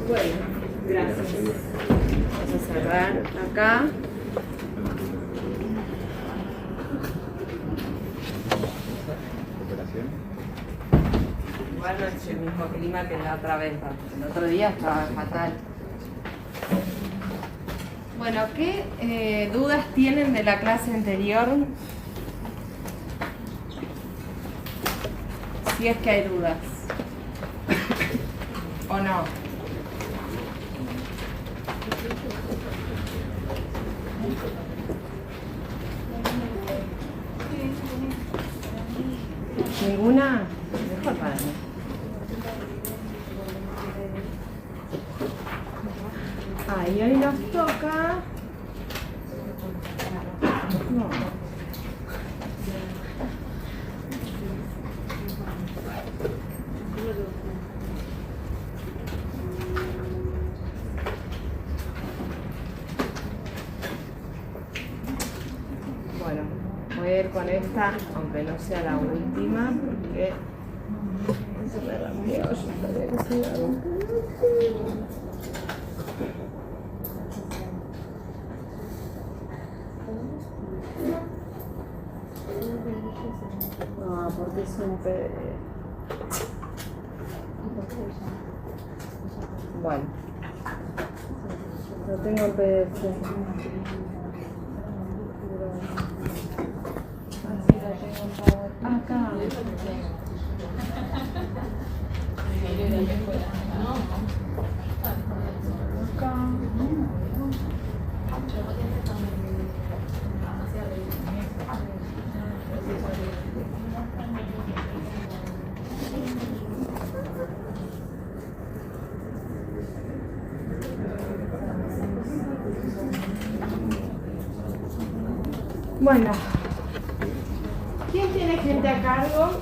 Bueno, gracias. Vamos a cerrar acá. Igual no es el mismo clima que la otra vez, el otro día estaba fatal. Bueno, ¿qué dudas tienen de la clase anterior? Si es que hay dudas. ¿O no? ¿Ninguna? Mejor para mí. Y hoy nos toca... No. Bueno, voy a ir con esta, aunque no sea la última, porque se me rompió, yo sabía que se iba a romper. No, porque es un PDF. Bueno, no tengo el PDF. Así la tengo acá. Bueno, ¿quién tiene gente a cargo?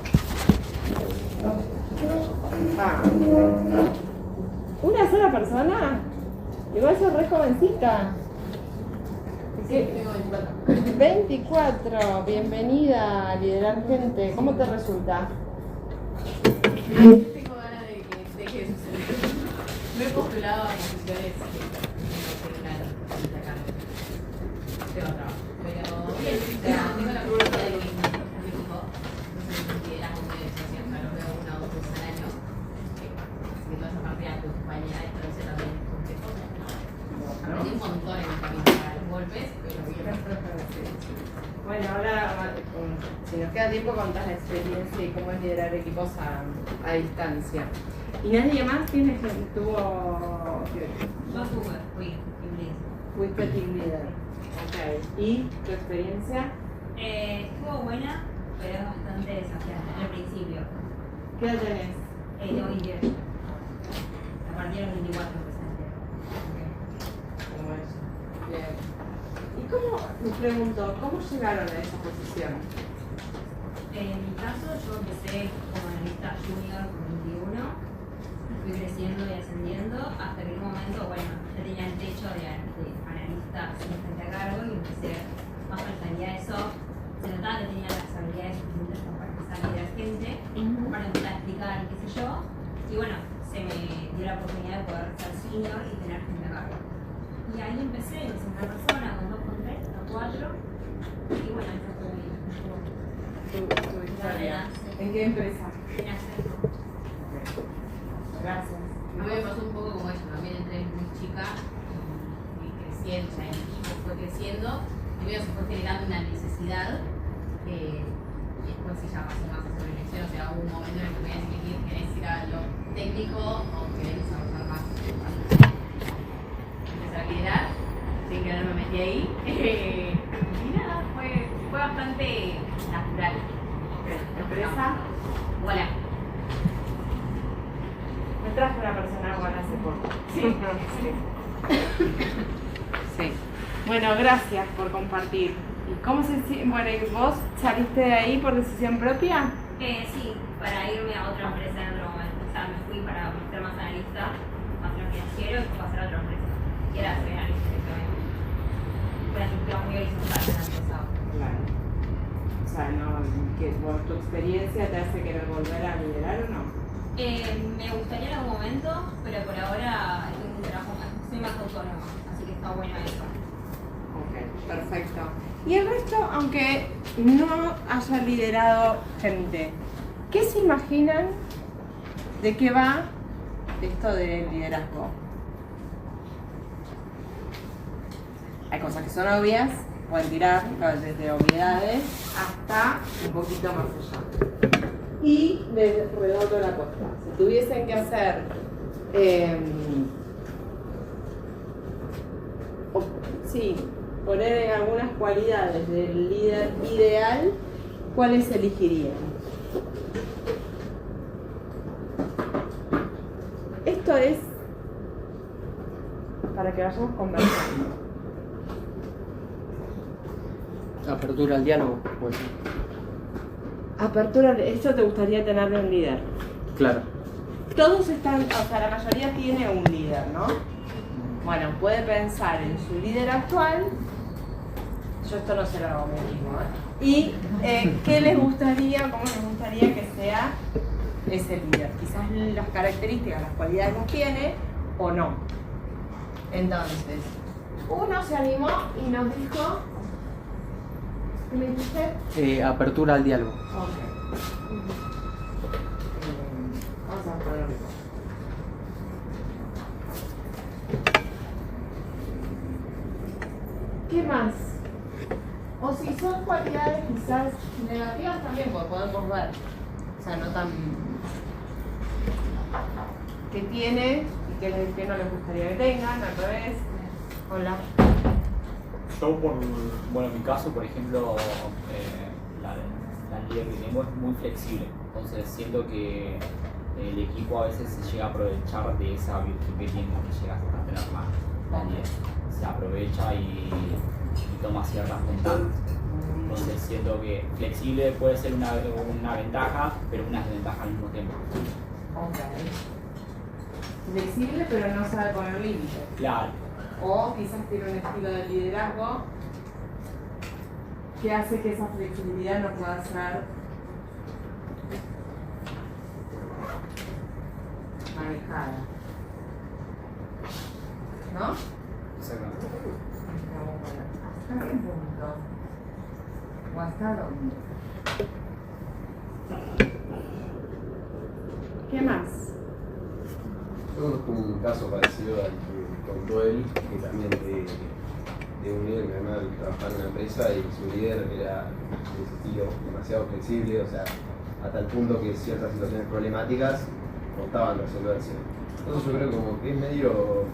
¿Una sola persona? Igual sos re jovencita. ¿Qué? 24, bienvenida a liderar gente. ¿Cómo te resulta? Tengo ganas de que deje de suceder. Me he postulado a posiciones tengo trabajo, pero bien, o sea, tengo la curiosidad de que mi equipo, no sé si era como de situación, pero lo veo 1 o 2 veces al año, así que toda esa parte de tu compañía de experiencia también es complejo. Aprendí un montón en el camino para los golpes, pero bien. Bueno, ahora, si nos queda tiempo, contás la experiencia y cómo es liderar equipos a distancia. ¿Y nadie más tiene que tuvo? Yo fui team lead. Fuiste team leader. Okay. ¿Y tu experiencia? Estuvo buena, pero es bastante desafiante al principio. ¿Qué edad tenés? Tengo 28. A partir de los 24 empecé. ¿Cómo es? Bien. ¿Y cómo, me pregunto, cómo llegaron a esa posición? En mi caso, yo empecé como analista junior con 21, fui creciendo y ascendiendo hasta que en un momento, bueno, ya tenía el techo de analista sin gente a cargo y empecé más faltaría eso. Se notaba que tenía las habilidades suficientes como para empezar a liderar gente, para empezar a explicar y qué sé yo. Y bueno, se me dio la oportunidad de poder ser senior y tener gente a cargo. Y ahí empecé una persona, con 2, con 3, con 4. Y bueno, eso fue Tu historia. ¿En qué empresa? en Accenture. Gracias. A mí me pasó un poco como eso, también entré muy chica y creciendo, o sea, el equipo fue creciendo y medio se fue generando una necesidad y después sí ya pasó más a sobre elección, o sea, hubo un momento en el que me voy a elegir, ¿querés ir a lo técnico o querés desarrollar más? Empecé a liderar, sin querer me metí ahí y nada, fue bastante natural pasa? Hola. Me traje una persona buena hace poco. Sí. Sí. Bueno, gracias por compartir. ¿Y cómo se siente? Bueno, ¿y vos saliste de ahí por decisión propia? Sí, para irme a otra empresa en otro momento. O sea, me fui para ser más analista, más financiero y pasar a otra empresa. Y era ser analista directamente. Una estructura muy horizontal en la empresa. Claro. O sea, no, que por tu experiencia te hace querer volver a liderar o no. Me gustaría en algún momento, pero por ahora estoy en un trabajo más, soy más autónoma, así que está bueno eso. Ok, perfecto. Y el resto, aunque no haya liderado gente, ¿qué se imaginan de qué va esto del liderazgo? Hay cosas que son obvias, pueden tirar desde obviedades hasta un poquito más allá. Y les redondo la costa. Si tuviesen que hacer poner en algunas cualidades del líder ideal, ¿cuáles elegirían? Esto es para que vayamos conversando. Apertura al diálogo. Bueno. Apertura, ¿esto te gustaría tener de un líder? Claro. Todos están, o sea, la mayoría tiene un líder, ¿no? Bueno, puede pensar en su líder actual. Yo esto no se lo hago a mí mismo, ¿eh? Y qué les gustaría, cómo les gustaría que sea ese líder. Quizás las características, las cualidades las tiene o no. Entonces, uno se animó y nos dijo, ¿qué me dijiste? Apertura al diálogo. Ok. Vamos a ponerlo. ¿Qué más? O si son cualidades quizás negativas también, pues podemos ver. O sea, no tan... ¿Qué tiene y qué no les gustaría que tengan? Al revés. Hola. Yo, bueno, en mi caso, por ejemplo, la líder que tengo es muy flexible. Entonces siento que el equipo a veces se llega a aprovechar de esa virtud que tiene, que llegas a tener la líder. Se aprovecha y toma ciertas ventajas. Entonces siento que flexible puede ser una ventaja, pero una desventaja al mismo tiempo. Ok. Flexible pero no sabe poner límites. Claro. O quizás tiene un estilo de liderazgo que hace que esa flexibilidad no pueda ser manejada. ¿No? Exactamente. ¿Hasta qué punto? ¿O hasta dónde? ¿Qué más? Yo conozco un caso parecido al que contó él, que también de un líder que además trabajaba en una empresa y su líder era de ese estilo demasiado flexible, o sea, a tal punto que ciertas situaciones problemáticas costaban resolverse. Entonces yo creo como que es medio,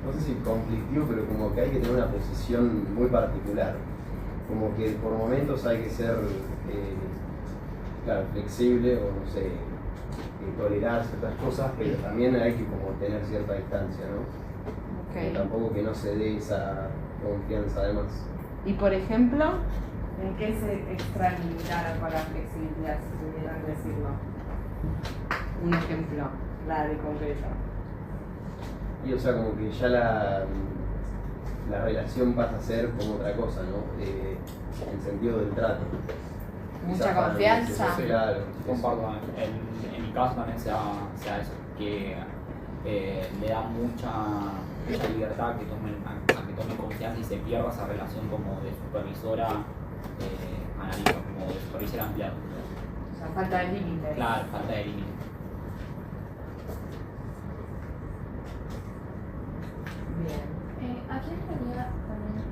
no sé si conflictivo, pero como que hay que tener una posición muy particular. Como que por momentos hay que ser, claro, flexible o no sé, tolerar ciertas cosas, pero también hay que como tener cierta distancia, ¿no? Okay. Tampoco que no se dé esa confianza además. Y por ejemplo, ¿en qué se extralimitaron con la flexibilidad, si pudieran decirlo? Un ejemplo claro y concreto. Y o sea, como que ya la relación pasa a ser como otra cosa, ¿no? En sentido del trato. Mucha Quizás para confianza. no claro. Comparto, en mi caso también se da eso, que le da mucha libertad a que tome confianza y se pierda esa relación como de supervisora analista, como de supervisor ampliado. O sea, falta de límites. Claro, falta de límite. Bien. Aquí en realidad también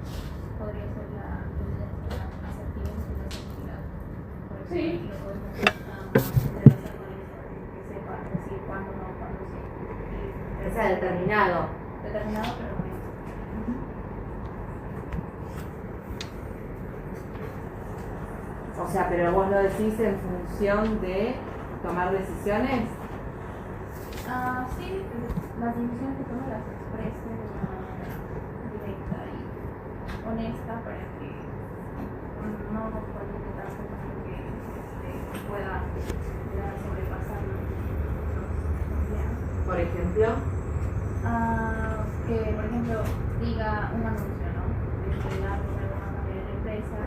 podría ser la asertiva y la asertividad. Por eso Sí. lo podemos entrelazar con eso, que sepa decir cuándo no, cuándo sí. Que sea determinado. Determinado, pero no. O sea, pero vos lo decís en función de tomar decisiones. Sí, las decisiones que tome las exprese de una manera directa y honesta para que no pueda intentarse con lo que pueda llegar a sobrepasar los días. Por ejemplo, Que por ejemplo diga un anuncio, ¿no? Algo de alguna manera en la empresa,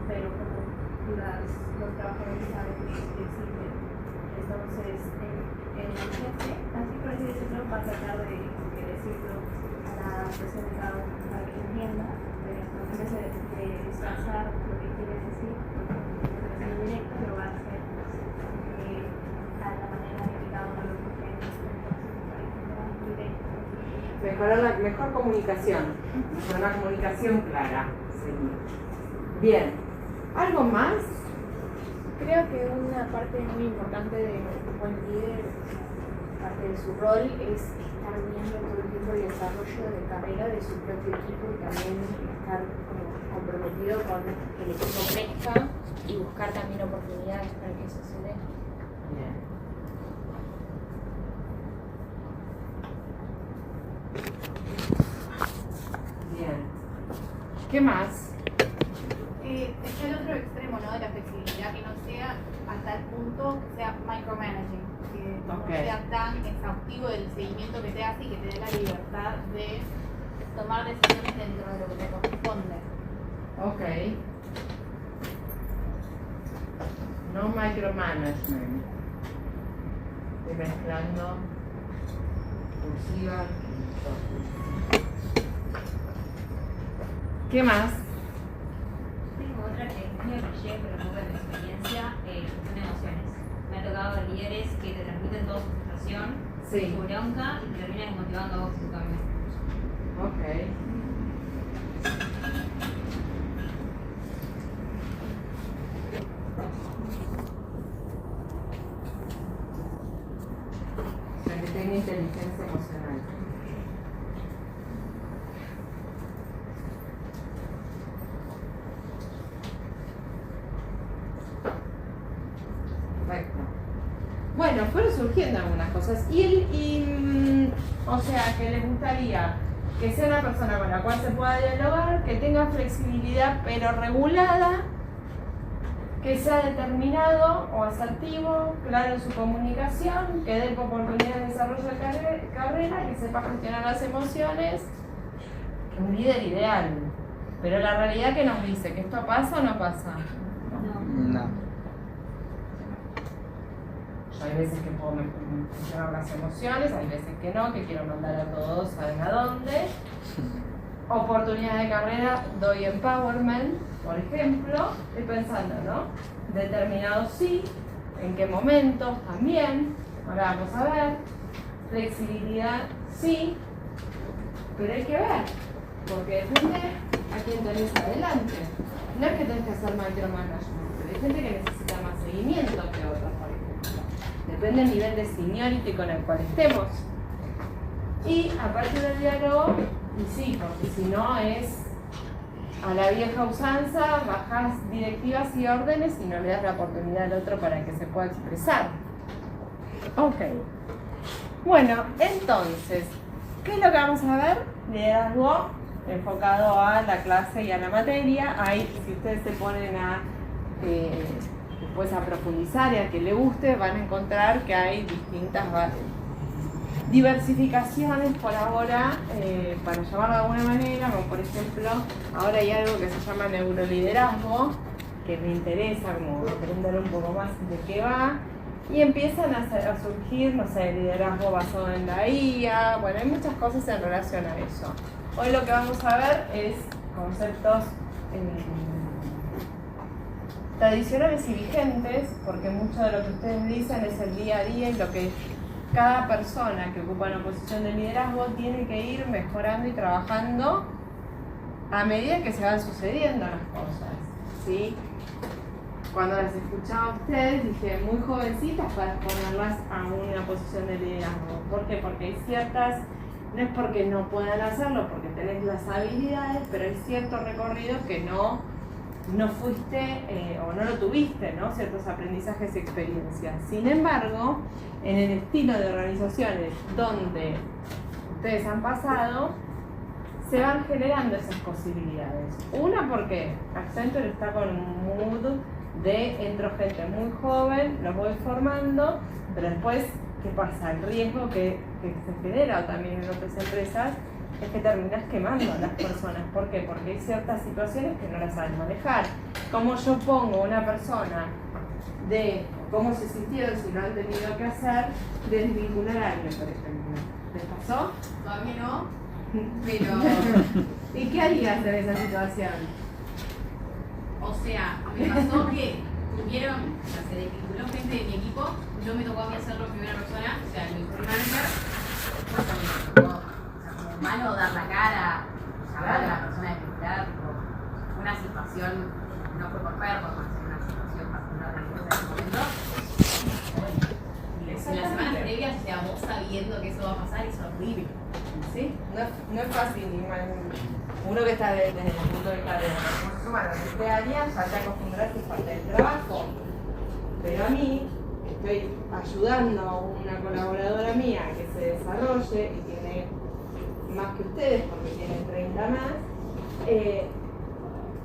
pero como los trabajadores saben que es flexible, entonces el jefe, así por así decirlo, va a tratar de decirlo a la persona de cada uno para que entienda, pero en vez de disfrazar lo que quiere decir, en directo lo va a hacer a la manera de que cada uno lo entienda. Entonces, para que sea directo. mejorar la mejor comunicación, una comunicación clara. Sí. Bien, ¿algo más? Creo que una parte muy importante de un buen líder, parte de su rol, es estar viendo todo el tiempo el desarrollo de carrera de su propio equipo y también estar como comprometido con que el equipo crezca y buscar también oportunidades para que eso se dé. Bien. Bien. ¿Qué más? Está el otro extremo, ¿no? De la flexibilidad, que no sea hasta el punto que sea micromanaging, que no sea tan exhaustivo del seguimiento que te hace y que te dé la libertad de tomar decisiones dentro de lo que te corresponde. Ok. No micromanagement. Estoy mezclando cursiva. ¿Qué más? Tengo otra que es medio cliché, pero poco de mi experiencia, gestión de emociones. Me ha tocado líderes que te transmiten toda su frustración, Sí. su bronca y te terminan motivando a vos y tu camino. Ok. O sea, que tenga inteligencia emocional. Perfecto. Bueno, fueron surgiendo algunas cosas. O sea, que les gustaría que sea una persona con la cual se pueda dialogar, que tenga flexibilidad pero regulada, que sea determinado o asertivo, claro en su comunicación, que dé oportunidad de desarrollo de carrera, que sepa gestionar las emociones, que un líder ideal. Pero la realidad que nos dice que esto pasa o no pasa. No. Hay veces que puedo gestionar las emociones, hay veces que no, que quiero mandar a todos saben a dónde. Oportunidad de carrera, doy empowerment, por ejemplo. Estoy pensando, ¿no? Determinado sí, en qué momentos también. Ahora vamos a ver. Flexibilidad sí, pero hay que ver, porque depende a quién tenés adelante. No es que tenés que hacer micromanagement, pero hay gente que necesita más seguimiento que otros, por ejemplo. Depende del nivel de seniority con el cual estemos. Y a partir del diálogo, y sí, porque si no es a la vieja usanza, bajas directivas y órdenes y no le das la oportunidad al otro para que se pueda expresar. Ok. Bueno, entonces, ¿qué es lo que vamos a ver? Liderazgo enfocado a la clase y a la materia. Ahí, si ustedes se ponen a después a profundizar y a que le guste, van a encontrar que hay distintas diversificaciones por ahora, para llamarlo de alguna manera, como por ejemplo, ahora hay algo que se llama neuroliderazgo, que me interesa como aprender un poco más de qué va, y empiezan a surgir, no sé, liderazgo basado en la IA, bueno, hay muchas cosas en relación a eso. Hoy lo que vamos a ver es conceptos tradicionales y vigentes, porque mucho de lo que ustedes dicen es el día a día y lo que cada persona que ocupa una posición de liderazgo tiene que ir mejorando y trabajando a medida que se van sucediendo las cosas, ¿sí? Cuando las escuchaba a ustedes dije muy jovencitas para ponerlas a una posición de liderazgo. ¿Por qué? Porque hay ciertas, no es porque no puedan hacerlo, porque tenés las habilidades, pero hay ciertos recorridos que no no fuiste o no lo tuviste, ¿no? Ciertos aprendizajes y experiencias. Sin embargo, en el estilo de organizaciones donde ustedes han pasado, se van generando esas posibilidades. Una, porque Accenture está con un mood de entro gente muy joven, los voy formando, pero después, ¿qué pasa? El riesgo que se genera también en otras empresas es que terminas quemando a las personas. ¿Por qué? Porque hay ciertas situaciones que no las saben manejar. Como yo pongo a una persona de cómo se sintieron si no han tenido que hacer, de desvincular a alguien, por ejemplo. ¿Les pasó? Todavía no, pero, ¿Y qué harías en esa situación? o sea, me pasó que tuvieron, o sea, se desvinculó gente de mi equipo, yo me tocó a mí hacerlo en primera persona, o sea, mi manager, después también me tocó, o sea, como humano dar la cara, llamar a la persona desvinculada, tipo, una situación, no fue por perro, fue una situación particular de la empresa en ese momento. Y las semanas previas, o sea, vos sabiendo que eso va a pasar, es horrible. ¿Sí? No es fácil, uno que está desde el punto de vista de los recursos humanos, en este área ya te acostumbras que es parte del trabajo. Pero a mí, estoy ayudando a una colaboradora mía que se desarrolle y tiene más que ustedes, porque tiene 30 más,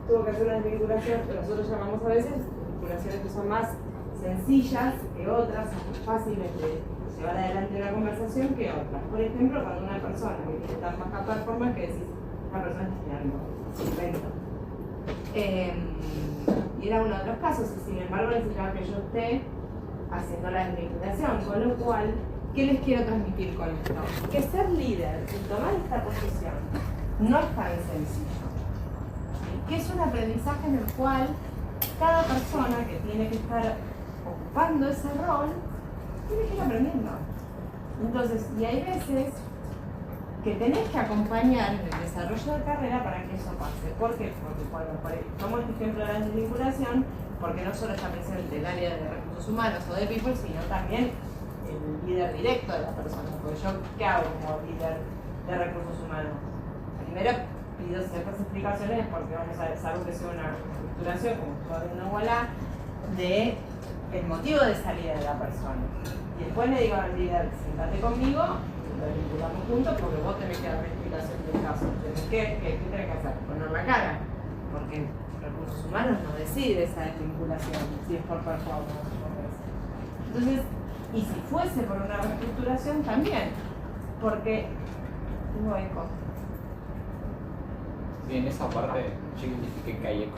tuvo que hacer una desvinculación que nosotros llamamos a veces desvinculaciones que son más sencillas que otras, son más fáciles de llevar adelante una conversación que otras. Por ejemplo, cuando una persona que tiene tan baja performance que decís, esta persona está tirando, se inventa. Y era uno de los casos, y sin embargo necesitaba que yo esté haciendo la desvinculación, con lo cual, ¿qué les quiero transmitir con esto? Que ser líder y tomar esta posición no es tan sencillo, que es un aprendizaje en el cual cada persona que tiene que estar ocupando ese rol tiene que ir aprendiendo. Entonces, y hay veces que tenés que acompañar en el desarrollo de carrera para que eso pase. ¿Por qué? Porque cuando tomo este ejemplo de la desvinculación, porque no solo está presente el área de recursos humanos o de people, sino también el líder directo de la persona. Porque yo, ¿qué hago como líder de recursos humanos? Primero pido ciertas explicaciones porque vamos a ver, salvo que sea una estructuración, como estoy viendo en Walla, de el motivo de salida de la persona. Y después le digo al líder, sentate conmigo, lo vinculamos juntos porque vos tenés que dar la explicación del caso. ¿Qué tenés que hacer? Poner la cara. Porque recursos humanos no decide esa desvinculación, si es por performance o por eso. Entonces, y si fuese por una reestructuración también, porque tengo eco. Sí, en esa parte yo identifiqué que hay eco.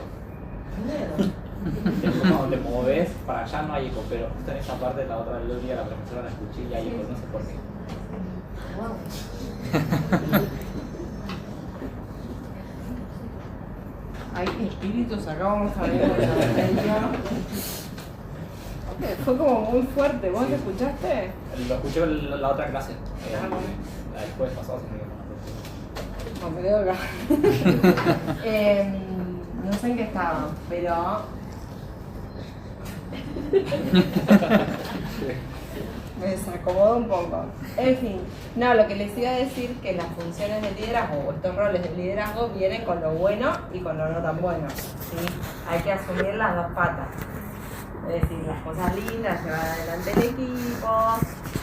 Miedo. Cuando te moves, para allá no hay eco, pero justo en esa parte, la otra del día la profesora la escuché y hay eco, no sé por qué. Wow. Hay espíritus, acá vamos a ver okay, fue como muy fuerte, ¿vos Sí. lo escuchaste? Lo escuché en la otra clase. Bueno. Después pasado se me dio con la No, me quedo acá. No sé en qué estaba, pero me desacomodo un poco. En fin, no, lo que les iba a decir que las funciones de liderazgo o estos roles de liderazgo vienen con lo bueno y con lo no tan bueno, ¿sí? Hay que asumir las dos patas. Es decir, las cosas lindas, llevar adelante el equipo,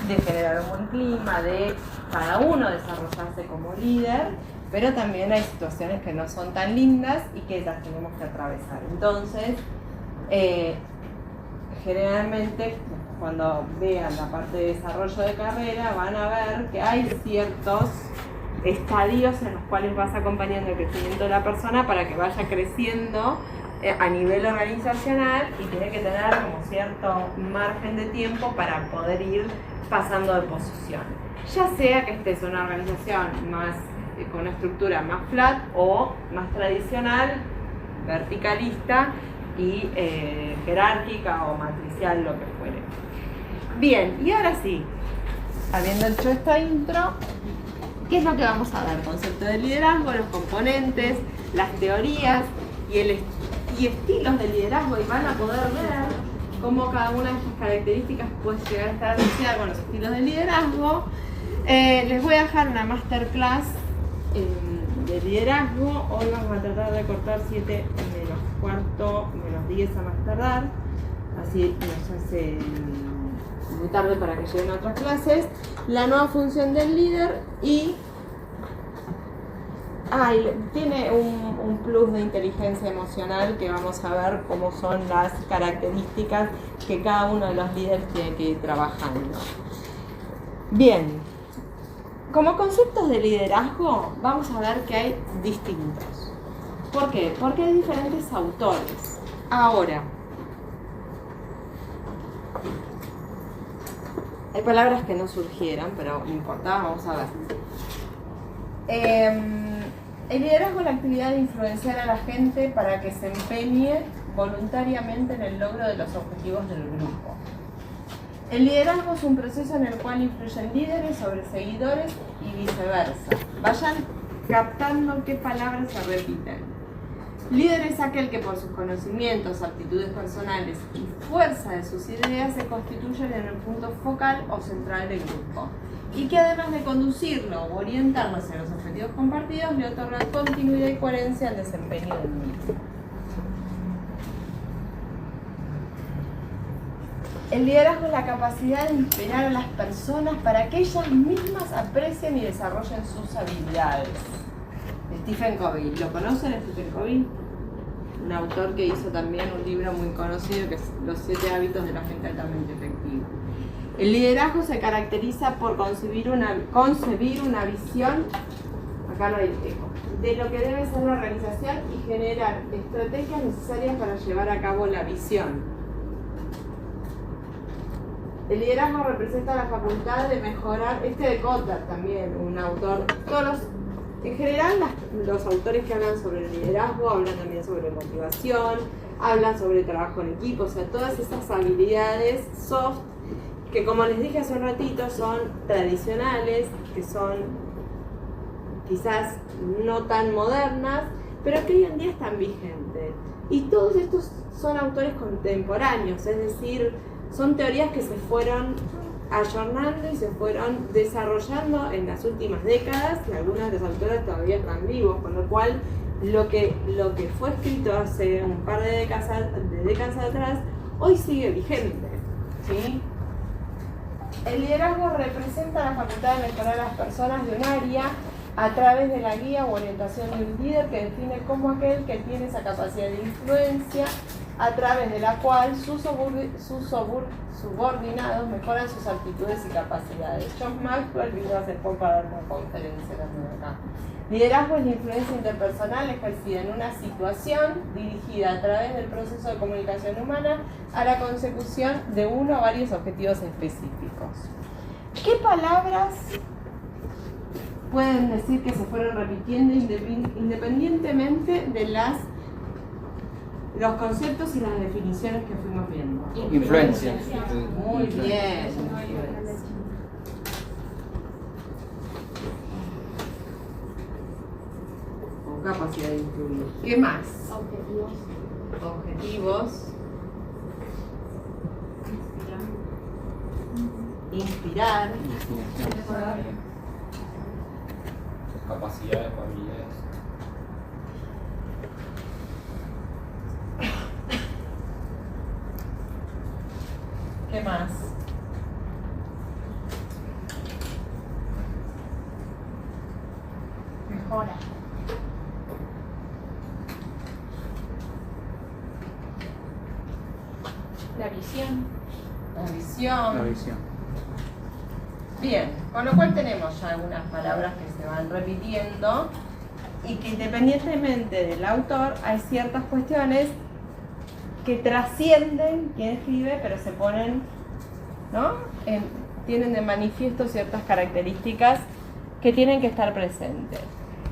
de generar un buen clima, de cada uno desarrollarse como líder, pero también hay situaciones que no son tan lindas y que las tenemos que atravesar. Entonces, generalmente cuando vean la parte de desarrollo de carrera van a ver que hay ciertos estadios en los cuales vas acompañando el crecimiento de la persona para que vaya creciendo a nivel organizacional y tiene que tener como cierto margen de tiempo para poder ir pasando de posición. Ya sea que estés en una organización más con una estructura más flat o más tradicional, verticalista y jerárquica o matricial, lo que fuere. Bien, y ahora sí, habiendo hecho esta intro, ¿qué es lo que vamos a ver? Concepto de liderazgo, los componentes, las teorías y estilos de liderazgo, y van a poder ver cómo cada una de estas características puede llegar a estar asociada con los estilos de liderazgo. Les voy a dejar una masterclass de liderazgo. Hoy vamos a tratar de cortar 7 menos. 4:15 menos 10 a más tardar, así nos hace muy tarde para que lleguen a otras clases. La nueva función del líder y tiene un plus de inteligencia emocional que vamos a ver cómo son las características que cada uno de los líderes tiene que ir trabajando. Bien, como conceptos de liderazgo vamos a ver que hay distintos. ¿Por qué? Porque hay diferentes autores. Ahora, hay palabras que no surgieron, pero no importa, vamos a ver. El liderazgo es la actividad de influenciar a la gente para que se empeñe voluntariamente en el logro de los objetivos del grupo. El liderazgo es un proceso en el cual influyen líderes sobre seguidores y viceversa. Vayan captando qué palabras se repiten. Líder es aquel que por sus conocimientos, aptitudes personales y fuerza de sus ideas se constituyen en el punto focal o central del grupo y que además de conducirlo o orientarlo hacia los objetivos compartidos le otorga continuidad y coherencia al desempeño del mismo. El liderazgo es la capacidad de inspirar a las personas para que ellas mismas aprecien y desarrollen sus habilidades. Stephen Covey, ¿lo conocen Stephen Covey? Un autor que hizo también un libro muy conocido que es Los 7 hábitos de la gente altamente efectiva. El liderazgo se caracteriza por concebir una visión, acá lo digo, de lo que debe ser la organización y generar estrategias necesarias para llevar a cabo la visión. El liderazgo representa la facultad de mejorar, de Kotler también, un autor, en general los autores que hablan sobre el liderazgo hablan también sobre motivación, hablan sobre trabajo en equipo, o sea, todas esas habilidades soft que, como les dije hace un ratito, son tradicionales, que son quizás no tan modernas, pero que hoy en día están vigentes. Y todos estos son autores contemporáneos, es decir, son teorías que se fueron ayornando y se fueron desarrollando en las últimas décadas y algunas de las autoras todavía están vivos, con lo cual lo que fue escrito hace un par de décadas atrás hoy sigue vigente, ¿sí? El liderazgo representa la facultad de mejorar a las personas de un área a través de la guía o orientación de un líder que define como aquel que tiene esa capacidad de influencia a través de la cual sus subordinados mejoran sus actitudes y capacidades. John Maxwell vino hace poco a dar una conferencia también acá. Liderazgo es la influencia interpersonal ejercida en una situación dirigida a través del proceso de comunicación humana a la consecución de uno o varios objetivos específicos. ¿Qué palabras pueden decir que se fueron repitiendo independientemente de los conceptos y las definiciones que fuimos viendo? Influencia. Muy bien. O capacidad de influir. ¿Qué más? Objetivos. Inspirar. Capacidades, habilidades. ¿Qué más? Mejora. La visión. La visión. La visión. Bien, con lo cual tenemos ya algunas palabras que se van repitiendo y que independientemente del autor hay ciertas cuestiones que trascienden quien escribe, pero se ponen, ¿no? Tienen de manifiesto ciertas características que tienen que estar presentes.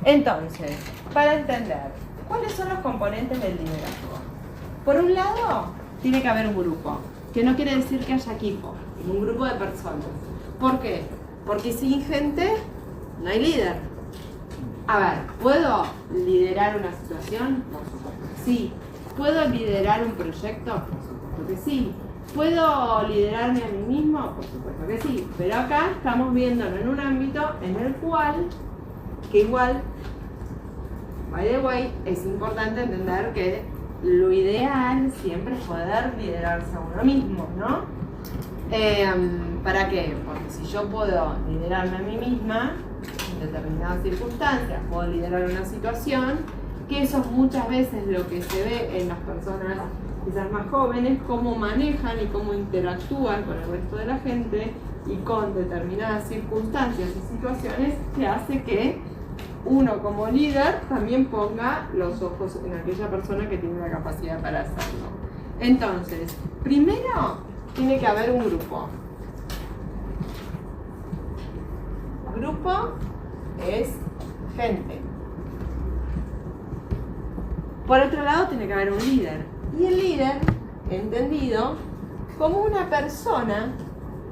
Entonces, para entender, ¿cuáles son los componentes del liderazgo? Por un lado, tiene que haber un grupo, que no quiere decir que haya equipo, un grupo de personas. ¿Por qué? Porque sin gente no hay líder. A ver, ¿puedo liderar una situación? Por supuesto que sí. ¿Puedo liderar un proyecto? Por supuesto que sí. ¿Puedo liderarme a mí mismo? Por supuesto que sí. Pero acá estamos viéndolo en un ámbito en el cual, que igual, by the way, es importante entender que lo ideal siempre es poder liderarse a uno mismo, ¿no? ¿Para qué? Porque si yo puedo liderarme a mí misma en determinadas circunstancias, puedo liderar una situación, que eso es muchas veces lo que se ve en las personas quizás más jóvenes, cómo manejan y cómo interactúan con el resto de la gente y con determinadas circunstancias y situaciones, que hace que uno como líder también ponga los ojos en aquella persona que tiene la capacidad para hacerlo. Entonces, primero tiene que haber un grupo. Grupo es gente. Por otro lado, tiene que haber un líder. Y el líder, entendido como una persona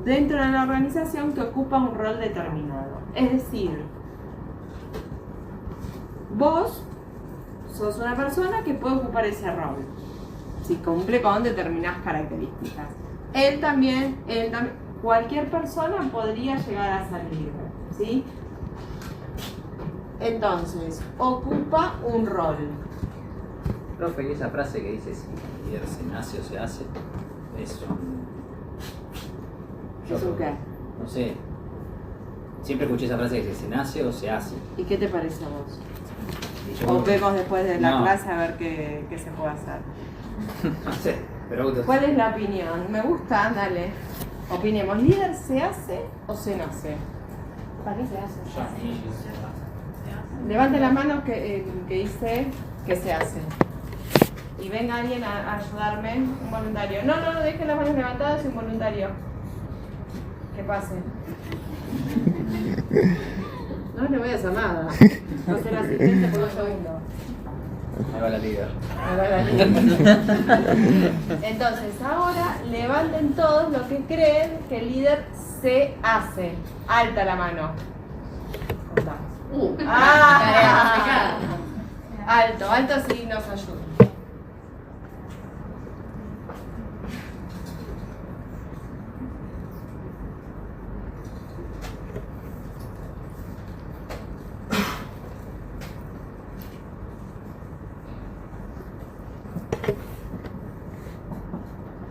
dentro de la organización que ocupa un rol determinado. Es decir, vos sos una persona que puede ocupar ese rol, si cumple con determinadas características. Él también, cualquier persona podría llegar a ser líder, ¿sí? Entonces, ocupa un rol. Profe, y esa frase que dice si el líder se nace o se hace, es un... ¿Es un qué? No sé. Siempre escuché esa frase que dice se nace o se hace. ¿Y qué te parece a vos? Y yo- O vemos después de la No. clase a ver qué se puede hacer. No sé, pero... ¿Cuál es la opinión? Me gusta, dale. Opinemos, ¿líder se hace o se nace? ¿Para qué se hace? Levante la mano que dice que se hace. Y venga alguien a ayudarme, un voluntario. No, dejen las manos levantadas y un voluntario. Que pase. No le voy a hacer nada. Va a ser asistente por un segundo. Ahí va la líder. Ahí va la línea. Entonces, ahora levanten todos los que creen que el líder se hace. Alta la mano. Alto sí nos ayuda.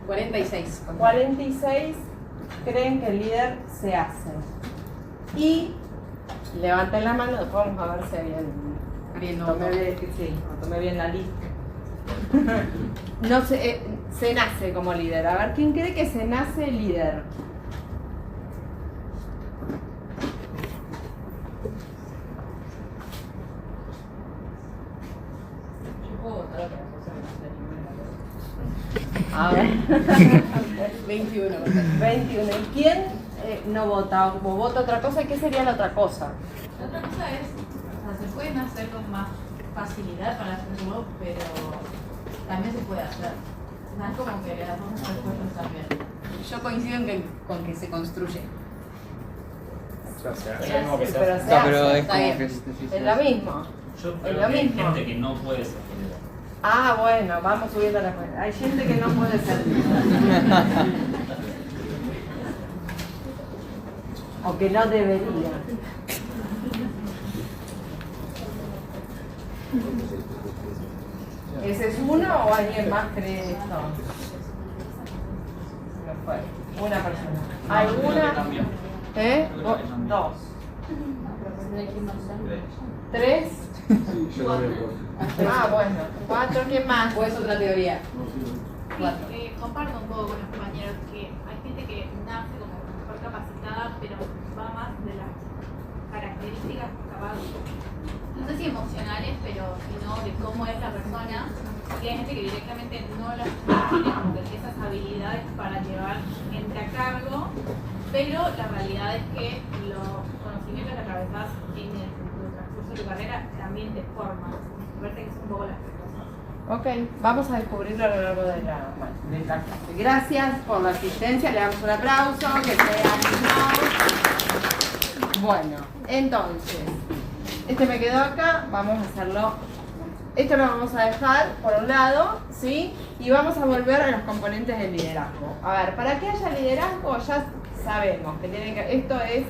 $46. 46 creen que el líder se hace. Y levanten la mano, después vamos a ver si alguien tomé bien la lista. No se nace como líder. A ver, ¿quién cree que se nace líder? A ver. 21. 21. ¿Y quién no vota? O como vota otra cosa, ¿qué sería la otra cosa? La otra cosa es, o sea, se pueden hacer con más facilidad para hacerlo, pero también se puede hacer. No es como que las dos respuestas también. Yo coincido con que se construye. O sea, se hace como que se Pero hace. se hace. es Está bien. Es lo mismo. Yo Es creo lo que hay mismo. gente que no puede ser líder. Ah, bueno, vamos subiendo la cuenta. Hay gente que no puede ser líder. O que no debería. ¿Ese es uno o alguien más cree esto? Se me fue. Una persona. ¿Alguna? Cambió. Dos. ¿Tres? Sí, yo también puedo. Ah, bueno. ¿Cuatro? ¿Quién más? ¿O es otra teoría? Sí, comparto un poco con los compañeros que hay gente que nace como mejor capacitada, pero va más de las características capaz, no sé si emocionales, pero sino de cómo es la persona. Y hay gente que directamente no las tiene como que esas habilidades para llevar gente a cargo, pero la realidad es que los conocimientos que atravesás en el transcurso de tu carrera también te forman. Me parece que son un poco las tres cosas. Ok, vamos a descubrirlo a lo largo de la clase. Gracias por la asistencia, le damos un aplauso, que se animó. Bueno, entonces, este me quedó acá, vamos a hacerlo. Esto lo vamos a dejar por un lado, ¿sí? Y vamos a volver a los componentes del liderazgo. A ver, para que haya liderazgo ya sabemos que tiene que... Esto es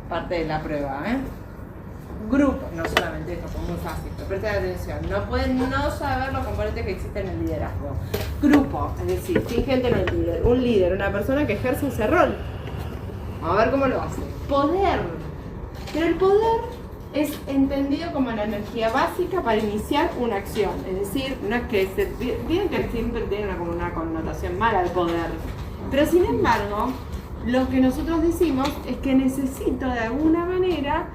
parte de la prueba, ¿eh? grupo, no solamente esto, como muy fácil, pero presten atención, no pueden no saber los componentes que existen en el liderazgo. Grupo, es decir, sin gente no hay líder. Un líder, una persona que ejerce ese rol. Vamos a ver cómo lo hace. Poder. Pero el poder es entendido como la energía básica para iniciar una acción. Es decir, no es que tienen que siempre tiene una connotación mala el poder. Pero sin embargo, lo que nosotros decimos es que necesito de alguna manera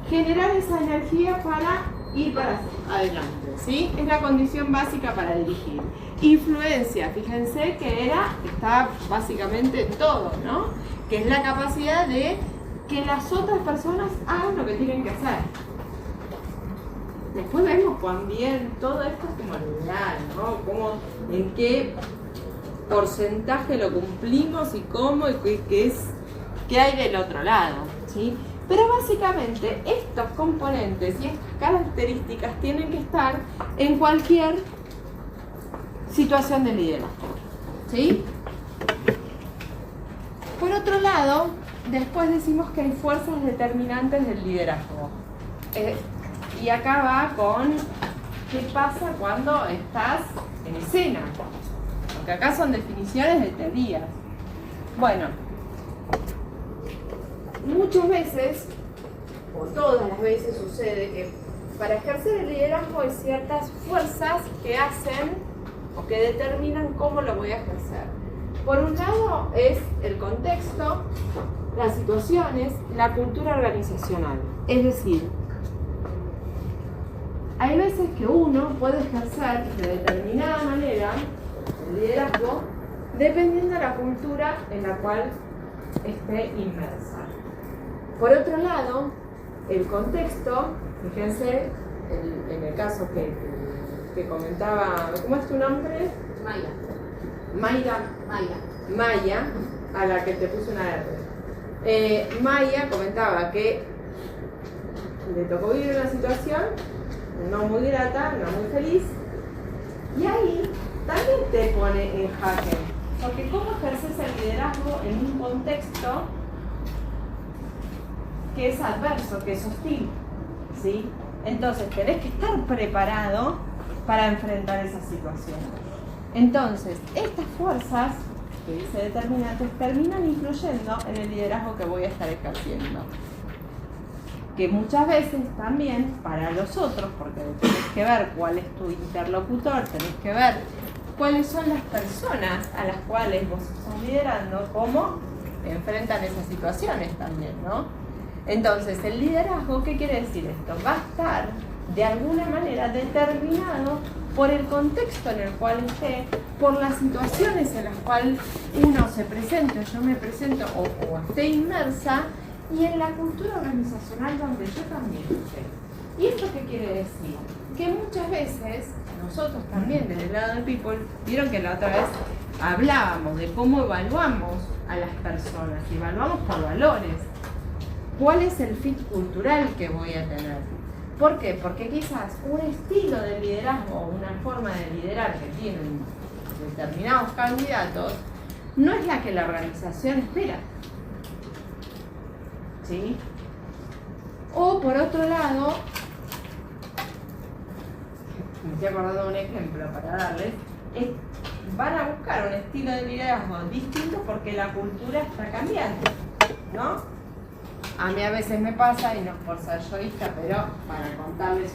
generar esa energía para ir para adelante, ¿sí? Es la condición básica para dirigir. Influencia, fíjense que está básicamente en todo, ¿no? Que es la capacidad de que las otras personas hagan lo que tienen que hacer. Después vemos cuán bien todo esto es como real, ¿no? Cómo, en qué porcentaje lo cumplimos y cómo y qué hay del otro lado, ¿sí? Pero básicamente estos componentes y estas características tienen que estar en cualquier situación de liderazgo, ¿sí? Por otro lado, después decimos que hay fuerzas determinantes del liderazgo. Y acá va con qué pasa cuando estás en escena. Porque acá son definiciones de teorías. Bueno, muchas veces, o todas las veces sucede que para ejercer el liderazgo hay ciertas fuerzas que hacen o que determinan cómo lo voy a ejercer. Por un lado es el contexto, las situaciones, la cultura organizacional. Es decir, hay veces que uno puede ejercer de determinada manera el liderazgo dependiendo de la cultura en la cual esté inmersa. Por otro lado, el contexto, fíjense, en el caso que comentaba, ¿cómo es tu nombre? Maya, a la que te puse una R. Maya comentaba que le tocó vivir una situación no muy grata, no muy feliz, y ahí también te pone en jaque, porque cómo ejerces el liderazgo en un contexto que es adverso, que es hostil, ¿sí? Entonces tenés que estar preparado para enfrentar esa situación. Entonces, estas fuerzas, que dice determinantes, terminan influyendo en el liderazgo que voy a estar ejerciendo. Que muchas veces también para los otros, porque tenés que ver cuál es tu interlocutor, tenés que ver cuáles son las personas a las cuales vos estás liderando, cómo enfrentan esas situaciones también, ¿no? Entonces, el liderazgo, ¿qué quiere decir esto? Va a estar de alguna manera determinado por el contexto en el cual esté, por las situaciones en las cuales uno se presente, yo me presento o esté inmersa, y en la cultura organizacional donde yo también esté. ¿Y esto qué quiere decir? Que muchas veces nosotros también desde el lado de People, vieron que la otra vez hablábamos de cómo evaluamos a las personas, y evaluamos por valores. ¿Cuál es el fit cultural que voy a tener? ¿Por qué? Porque quizás un estilo de liderazgo, una forma de liderar que tienen determinados candidatos, no es la que la organización espera. ¿Sí? O por otro lado, me estoy acordando de un ejemplo para darles, van a buscar un estilo de liderazgo distinto porque la cultura está cambiando, ¿no? A mí a veces me pasa, y no es por ser yoísta, pero para contarles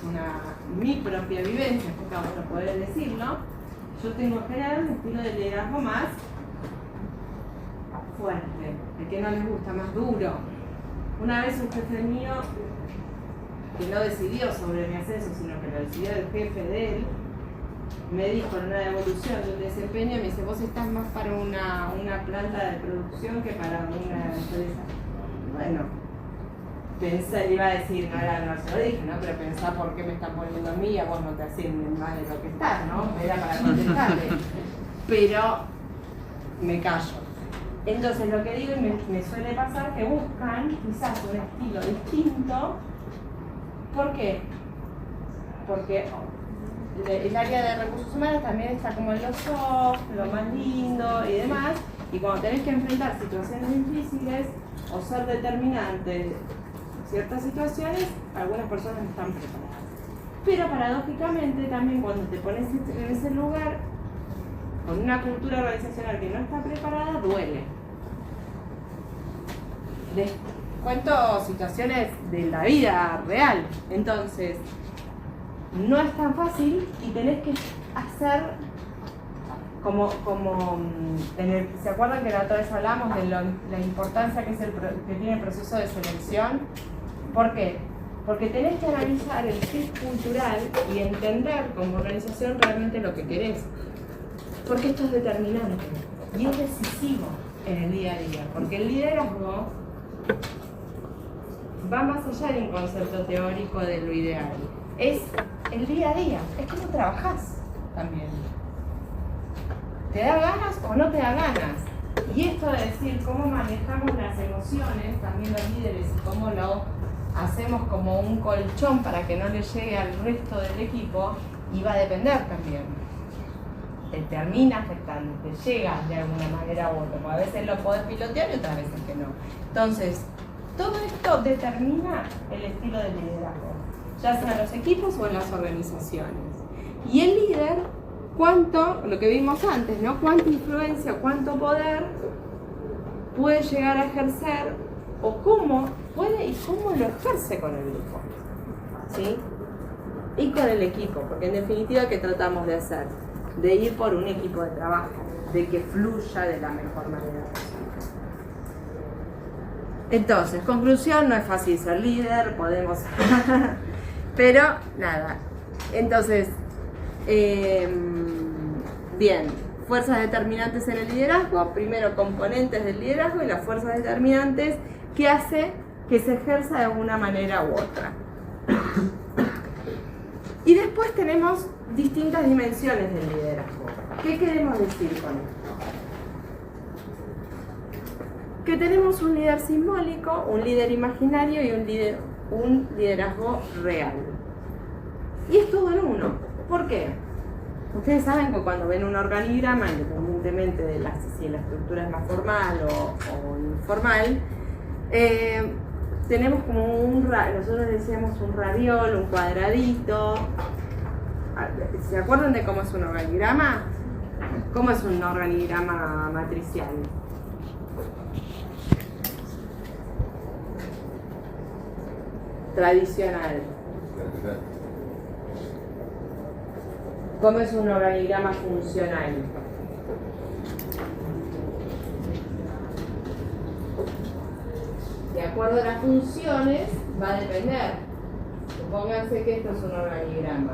mi propia vivencia, porque vamos a poder decirlo, yo tengo que generar un estilo de liderazgo más fuerte, el que no les gusta, más duro. Una vez un jefe mío, que no decidió sobre mi ascenso, sino que lo decidió el jefe de él, me dijo en una devolución de un desempeño, me dice, vos estás más para una planta de producción que para una empresa. Bueno, pensé, iba a decir, no se lo dije, ¿no? Pero pensá por qué me están poniendo a mí y a vos no te ascienden más de lo que estás, ¿no? Era para contestarle. Pero me callo. Entonces lo que digo, y me suele pasar, que buscan quizás un estilo distinto. ¿Por qué? Porque el área de recursos humanos también está como en lo soft, lo más lindo y demás, y cuando tenés que enfrentar situaciones difíciles o ser determinante ciertas situaciones, algunas personas no están preparadas. Pero paradójicamente también cuando te pones en ese lugar, con una cultura organizacional que no está preparada, duele. Les cuento situaciones de la vida real. Entonces, no es tan fácil y tenés que hacer ¿se acuerdan que la otra vez hablamos de la importancia que tiene el proceso de selección? ¿Por qué? Porque tenés que analizar el fit cultural y entender como organización realmente lo que querés. Porque esto es determinante y es decisivo en el día a día. Porque el liderazgo va más allá de un concepto teórico de lo ideal. Es el día a día, es cómo trabajás también. ¿Te da ganas o no te da ganas? Y esto de decir cómo manejamos las emociones, también los líderes, y cómo lo hacemos como un colchón para que no le llegue al resto del equipo, y va a depender también. Te termina afectando, te llega de alguna manera u otra. A veces lo podés pilotear y otras veces que no. Entonces, todo esto determina el estilo de liderazgo, ya sea en los equipos o en las organizaciones. Y el líder, lo que vimos antes, ¿no? Cuánta influencia, cuánto poder puede llegar a ejercer o cómo puede y cómo lo ejerce con el grupo, ¿sí? Y con el equipo, porque en definitiva, ¿qué tratamos de hacer? De ir por un equipo de trabajo, de que fluya de la mejor manera posible. Entonces, conclusión, no es fácil ser líder, podemos... pero, nada. Entonces, bien, fuerzas determinantes en el liderazgo, primero componentes del liderazgo y las fuerzas determinantes que hace que se ejerza de una manera u otra. Y después tenemos distintas dimensiones del liderazgo. ¿Qué queremos decir con esto? Que tenemos un líder simbólico, un líder imaginario y un liderazgo real. Y es todo en uno. ¿Por qué? Ustedes saben que cuando ven un organigrama, independientemente de si la estructura es más formal o informal, tenemos como nosotros decíamos un radiol, un cuadradito. ¿Se acuerdan de cómo es un organigrama? ¿Cómo es un organigrama matricial? Tradicional. ¿Cómo es un organigrama funcional? De acuerdo a las funciones va a depender. Supónganse que esto es un organigrama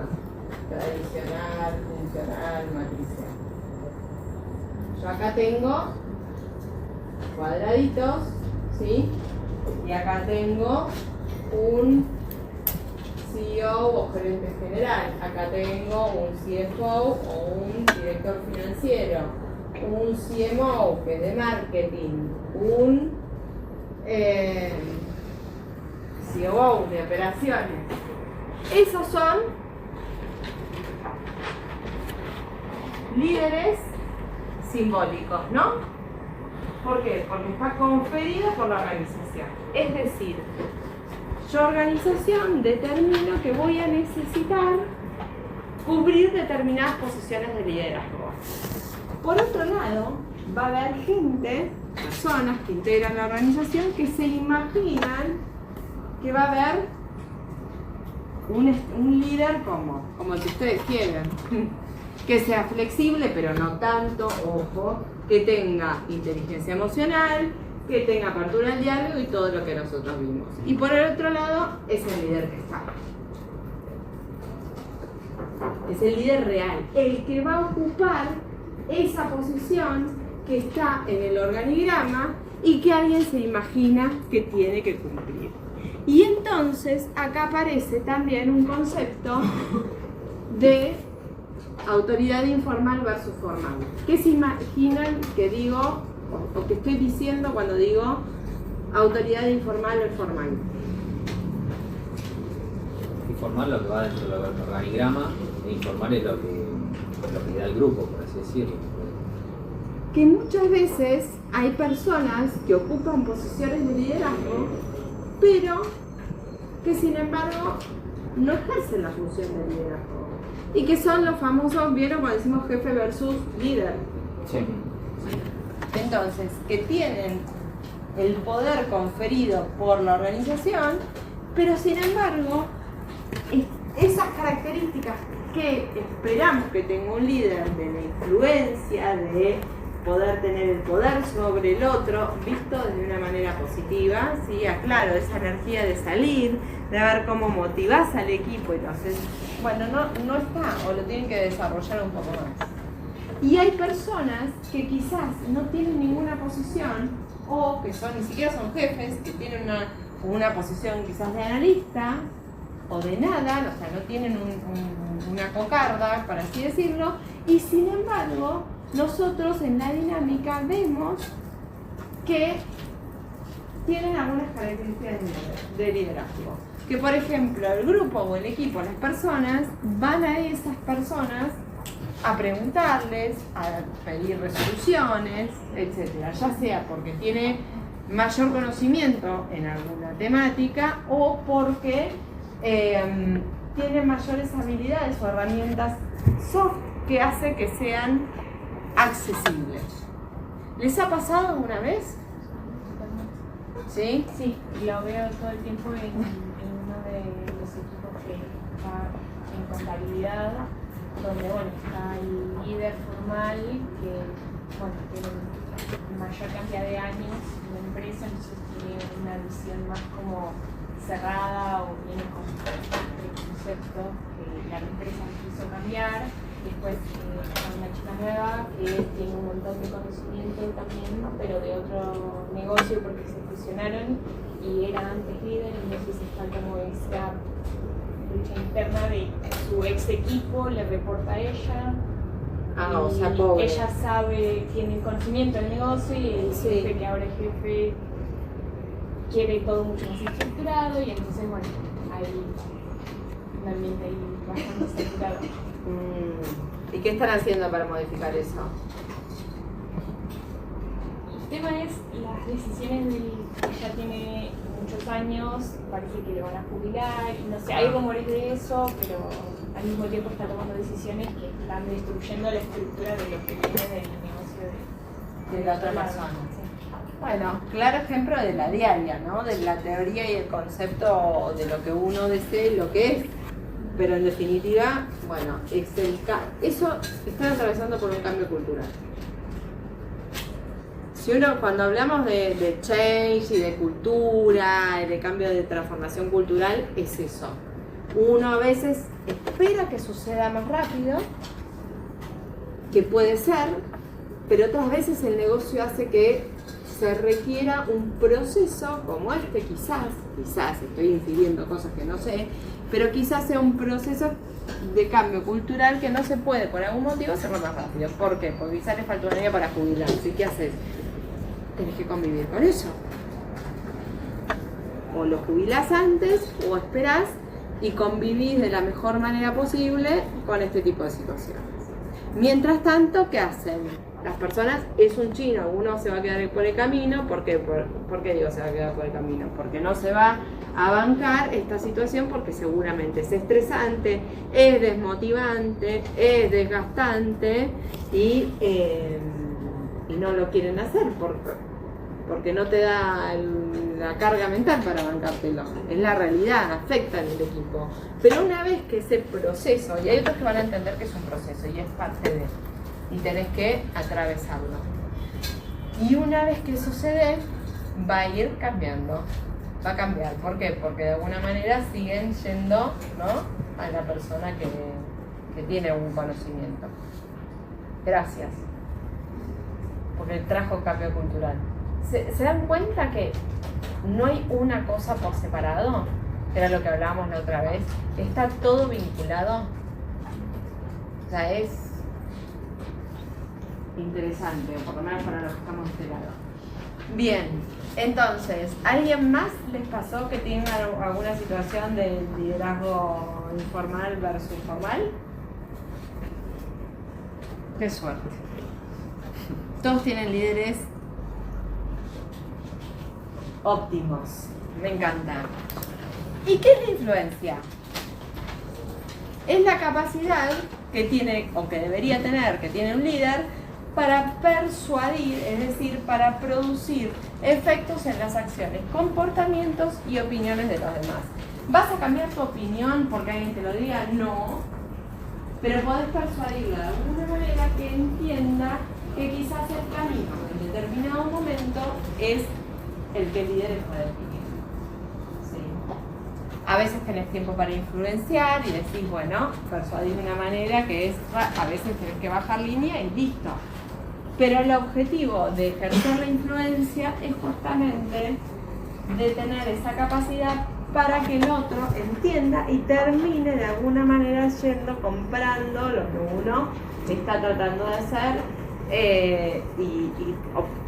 tradicional, funcional, matricial. Yo acá tengo cuadraditos, ¿sí? Y acá tengo un CEO o gerente general. Acá tengo un CFO o un director financiero, un CMO que es de marketing, un COO de operaciones. Esos son líderes simbólicos, ¿no? ¿Por qué? Porque está conferido por la organización. Es decir, yo organización determino que voy a necesitar cubrir determinadas posiciones de liderazgo. Por otro lado, va a haber personas que integran la organización que se imaginan que va a haber un líder como el que ustedes quieran, que sea flexible pero no tanto, ojo, que tenga inteligencia emocional, que tenga apertura al diálogo y todo lo que nosotros vimos. Y por el otro lado es el líder que está. Es el líder real, el que va a ocupar esa posición que está en el organigrama y que alguien se imagina que tiene que cumplir. Y entonces acá aparece también un concepto de autoridad informal versus formal. ¿Qué se imaginan que digo o que estoy diciendo cuando digo autoridad informal o formal? Informal lo que va dentro del organigrama e informal es lo que da el grupo, por así decirlo. Que muchas veces hay personas que ocupan posiciones de liderazgo, pero que sin embargo no ejercen la función de liderazgo. Y que son los famosos, ¿vieron cuando decimos jefe versus líder? Sí. Entonces, que tienen el poder conferido por la organización, pero sin embargo, esas características que esperamos que tenga un líder, de la influencia, de poder tener el poder sobre el otro, visto de una manera positiva, ¿sí? Aclaro, esa energía de salir, de ver cómo motivás al equipo y lo haces, bueno, no está, o lo tienen que desarrollar un poco más. Y hay personas que quizás no tienen ninguna posición, o que ni siquiera son jefes, que tienen una posición quizás de analista, o de nada, o sea, no tienen una cocarda, por así decirlo, y sin embargo, nosotros en la dinámica vemos que tienen algunas características de liderazgo. Que por ejemplo, el grupo o el equipo, las personas, van a esas personas a preguntarles, a pedir resoluciones, etc. Ya sea porque tiene mayor conocimiento en alguna temática o porque tiene mayores habilidades o herramientas soft que hace que sean accesibles. ¿Les ha pasado alguna vez? ¿Sí? Sí, lo veo todo el tiempo en uno de los equipos que está en contabilidad, donde bueno, está el líder formal que bueno, tiene mayor cantidad de años en la empresa, entonces tiene una visión más como cerrada o viene con preconceptos que la empresa quiso cambiar. Después está una chica nueva que tiene un montón de conocimiento también, pero de otro negocio porque se fusionaron y era antes líder, entonces está como esa lucha interna de su ex equipo, le reporta a ella. O sea, pobre. Ella sabe, tiene conocimiento del negocio y el jefe que ahora es jefe quiere todo mucho más estructurado y entonces bueno, hay un ambiente ahí bastante saturado. ¿Y qué están haciendo para modificar eso? El tema es las decisiones ella tiene muchos años, parece que le van a jubilar y no sé, hay rumores de eso, pero al mismo tiempo está tomando decisiones que están destruyendo la estructura de lo que viene del negocio de la otra persona. Bueno, claro ejemplo de la diaria, ¿no? De la teoría y el concepto de lo que uno desea y lo que es. Pero en definitiva, bueno, eso están atravesando por un cambio cultural. Si cuando hablamos de change y de cultura, de cambio de transformación cultural, es eso. Uno a veces espera que suceda más rápido, que puede ser, pero otras veces el negocio hace que se requiera un proceso como este, quizás estoy incidiendo cosas que no sé, pero quizás sea un proceso de cambio cultural que no se puede por algún motivo hacerlo más rápido. ¿Por qué? Porque quizás le falta un año para jubilarse. ¿Qué haces? Tenés que convivir con eso. O lo jubilás antes o esperás y convivís de la mejor manera posible con este tipo de situaciones. Mientras tanto, ¿qué hacen? Las personas, es un chino, uno se va a quedar por el camino. ¿Por qué? ¿Por qué digo se va a quedar por el camino? Porque no se va a bancar esta situación porque seguramente es estresante, es desmotivante, es desgastante y no lo quieren hacer porque no te da la carga mental para bancártelo. Es la realidad, afecta en el equipo. Pero una vez que ese proceso, y hay otros que van a entender que es un proceso y es parte de, y tenés que atravesarlo. Y una vez que sucede, va a ir cambiando. Va a cambiar. ¿Por qué? Porque de alguna manera siguen yendo, ¿no?, a la persona que tiene un conocimiento. Gracias. Porque trajo cambio cultural. ¿Se dan cuenta que no hay una cosa por separado? Era lo que hablábamos la otra vez. Está todo vinculado. O sea, es interesante, por lo menos para los que estamos de este lado. Bien, entonces, ¿alguien más les pasó que tiene alguna situación de liderazgo informal versus formal? Qué suerte. Todos tienen líderes óptimos. Me encanta. ¿Y qué es la influencia? Es la capacidad que tiene, o que debería tener, que tiene un líder, para persuadir, es decir, para producir efectos en las acciones, comportamientos y opiniones de los demás. ¿Vas a cambiar tu opinión porque alguien te lo diga? No. Pero podés persuadirla de alguna manera que entienda que quizás el camino en determinado momento es el que el líder está definiendo. ¿Sí? A veces tenés tiempo para influenciar y decís, bueno, persuadir de una manera que es, a veces tenés que bajar línea y listo. Pero el objetivo de ejercer la influencia es justamente de tener esa capacidad para que el otro entienda y termine de alguna manera comprando lo que uno está tratando de hacer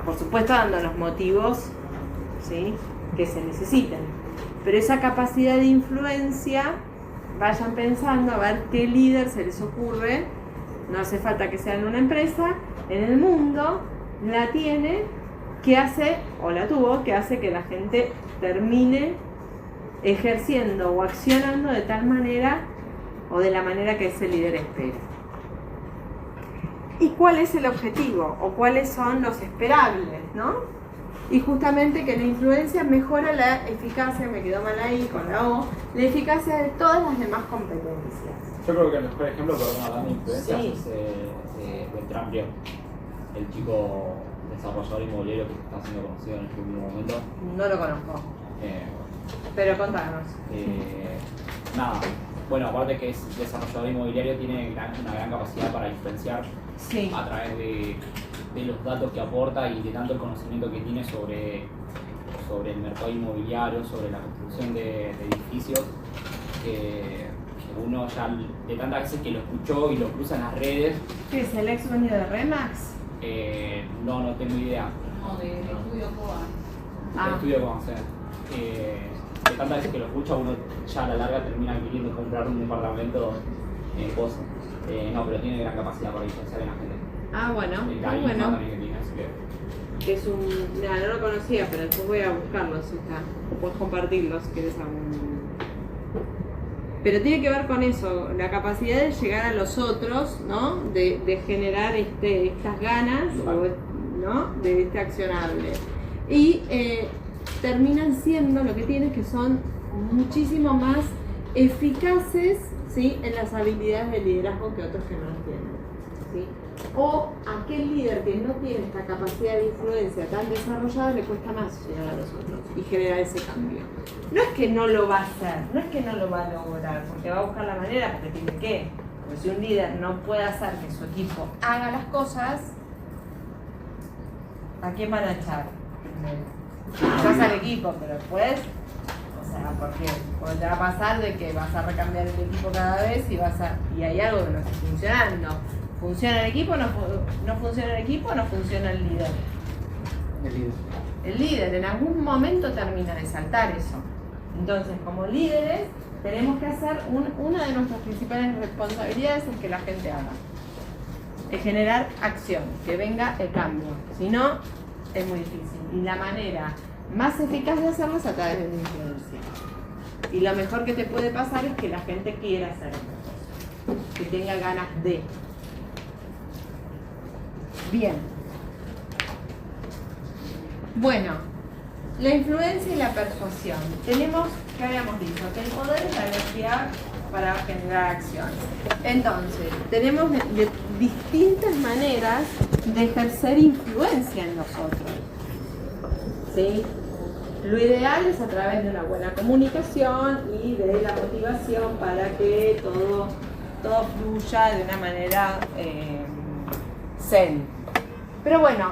por supuesto dando los motivos, ¿sí?, que se necesiten. Pero esa capacidad de influencia, vayan pensando a ver qué líder se les ocurre, no hace falta que sea en una empresa, en el mundo, la tiene, que hace, o la tuvo, que hace que la gente termine ejerciendo o accionando de tal manera o de la manera que ese líder espera. ¿Y cuál es el objetivo? ¿O cuáles son los esperables, no? Y justamente que la influencia mejora la eficacia, me quedó mal ahí con la O, la eficacia de todas las demás competencias. Yo creo que el mejor ejemplo, perdón, hablando de influencias, Sí. es Beltrán Priego, el chico desarrollador inmobiliario que está siendo conocido en este último momento. No lo conozco, pero contanos. Nada, bueno, aparte que es desarrollador inmobiliario, tiene una gran capacidad para influenciar Sí. a través de los datos que aporta y de tanto el conocimiento que tiene sobre el mercado inmobiliario, sobre la construcción de edificios, que uno ya de tantas veces que lo escuchó y lo cruza en las redes. ¿Qué es el ex dueño de Remax? No tengo idea. No, de estudio Coban. El estudio Coban, de tantas veces que lo escucha, uno ya a la larga termina queriendo comprar un departamento en Pozo. No, pero tiene gran capacidad para influenciar en la gente. Ah, bueno, El carisma bueno. también que tiene, así que... Es un... Mira, no lo conocía, pero después voy a buscarlos, si está. O puedes compartirlos, si quieres algún... Pero tiene que ver con eso, la capacidad de llegar a los otros, ¿no? De generar estas ganas, ¿no?, de este accionable. Y terminan siendo, lo que tienen que son muchísimo más eficaces, ¿sí?, en las habilidades de liderazgo que otros que no las tienen, ¿sí? O aquel líder que no tiene esta capacidad de influencia tan desarrollada le cuesta más llegar a los otros y generar ese cambio. No es que no lo va a hacer, no es que no lo va a lograr, porque va a buscar la manera, porque tiene que. Porque si un líder no puede hacer que su equipo haga las cosas, ¿a quién van a echar? Echás al equipo, pero después, o sea, porque te va a pasar de que vas a recambiar el equipo cada vez y hay algo que no está funcionando. ¿Funciona el equipo? ¿No funciona el equipo? ¿No funciona el líder? El líder en algún momento termina de saltar eso. Entonces, como líderes, tenemos que hacer una de nuestras principales responsabilidades es que la gente haga. Es generar acción, que venga el cambio. Si no, es muy difícil. Y la manera más eficaz de hacerlo es a través de la influencia. Y lo mejor que te puede pasar es que la gente quiera hacer esta cosa, que tenga ganas de. Bien. Bueno, la influencia y la persuasión. Tenemos, ¿qué habíamos dicho? Que el poder es la energía para generar acción. Entonces, tenemos distintas maneras de ejercer influencia en nosotros. ¿Sí? Lo ideal es a través de una buena comunicación y de la motivación para que todo fluya de una manera zen. Pero bueno,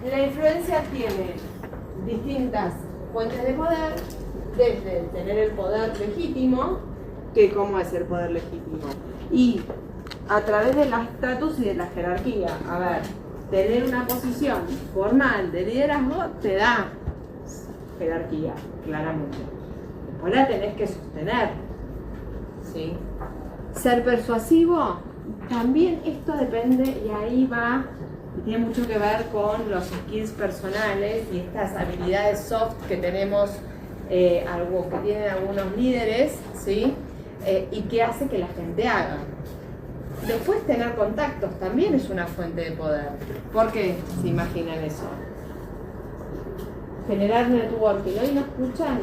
la influencia tiene distintas fuentes de poder, desde tener el poder legítimo, que cómo es el poder legítimo, y a través del estatus y de la jerarquía. A ver, tener una posición formal de liderazgo te da jerarquía, claramente. Después la tenés que sostener, ¿sí? Ser persuasivo, también esto depende, y ahí va, y tiene mucho que ver con los skills personales y estas habilidades soft que tenemos algo que tienen algunos líderes, ¿sí? Y que hace que la gente haga. Después tener contactos también es una fuente de poder. ¿Por qué se imaginan eso? Generar networking. ¿Hoy no escuchan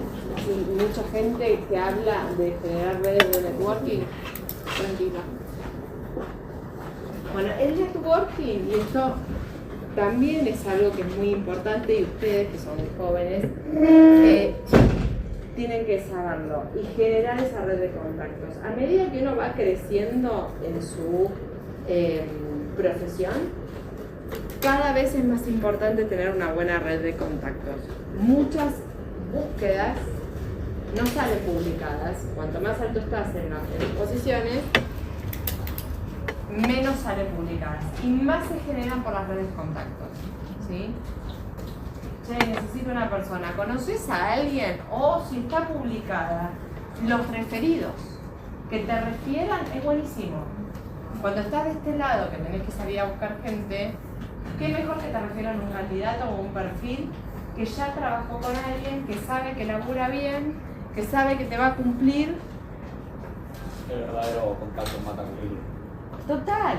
mucha gente que habla de generar redes de networking? Tranquila. Bueno, el networking, y esto también es algo que es muy importante, y ustedes que son jóvenes tienen que saberlo y generar esa red de contactos. A medida que uno va creciendo en su profesión, cada vez es más importante tener una buena red de contactos. Muchas búsquedas no salen publicadas. Cuanto más alto estás en las posiciones, menos salen publicadas. Y más se generan por las redes de contactos. ¿Sí? Che, necesito una persona. ¿Conoces a alguien? O si está publicada, los referidos. Que te refieran es buenísimo. Cuando estás de este lado, que tenés que salir a buscar gente, qué mejor que te refieran un candidato o un perfil que ya trabajó con alguien, que sabe que labura bien, que sabe que te va a cumplir. El verdadero contacto mata currículum. Total,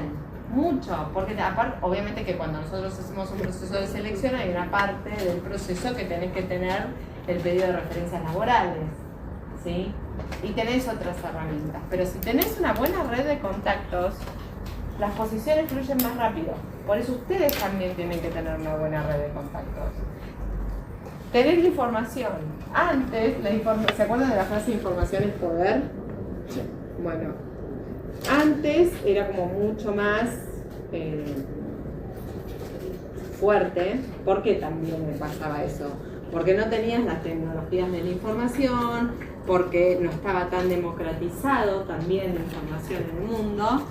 mucho, porque aparte, obviamente que cuando nosotros hacemos un proceso de selección hay una parte del proceso que tenés que tener el pedido de referencias laborales, ¿sí? Y tenés otras herramientas, pero si tenés una buena red de contactos, las posiciones fluyen más rápido. Por eso ustedes también tienen que tener una buena red de contactos. Tener información. Antes, ¿se acuerdan de la frase información es poder? Sí. Bueno, antes era como mucho más fuerte. ¿Por qué también me pasaba eso? Porque no tenías las tecnologías de la información, porque no estaba tan democratizado también la información en el mundo.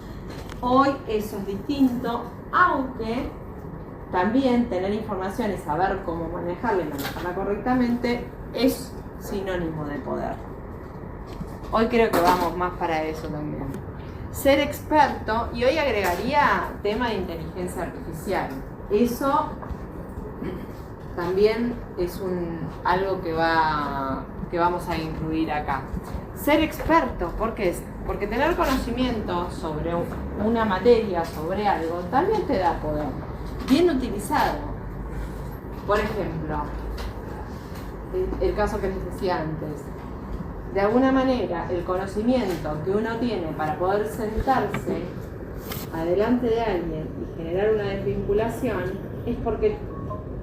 Hoy eso es distinto, aunque también tener información y saber cómo manejarla y manejarla correctamente es sinónimo de poder. Hoy creo que vamos más para eso también. Ser experto, y hoy agregaría tema de inteligencia artificial. Eso también es algo que vamos a incluir acá. Ser experto, ¿por qué? Porque tener conocimiento sobre una materia, sobre algo, también te da poder. Bien utilizado. Por ejemplo, el caso que les decía antes. De alguna manera, el conocimiento que uno tiene para poder sentarse adelante de alguien y generar una desvinculación es porque,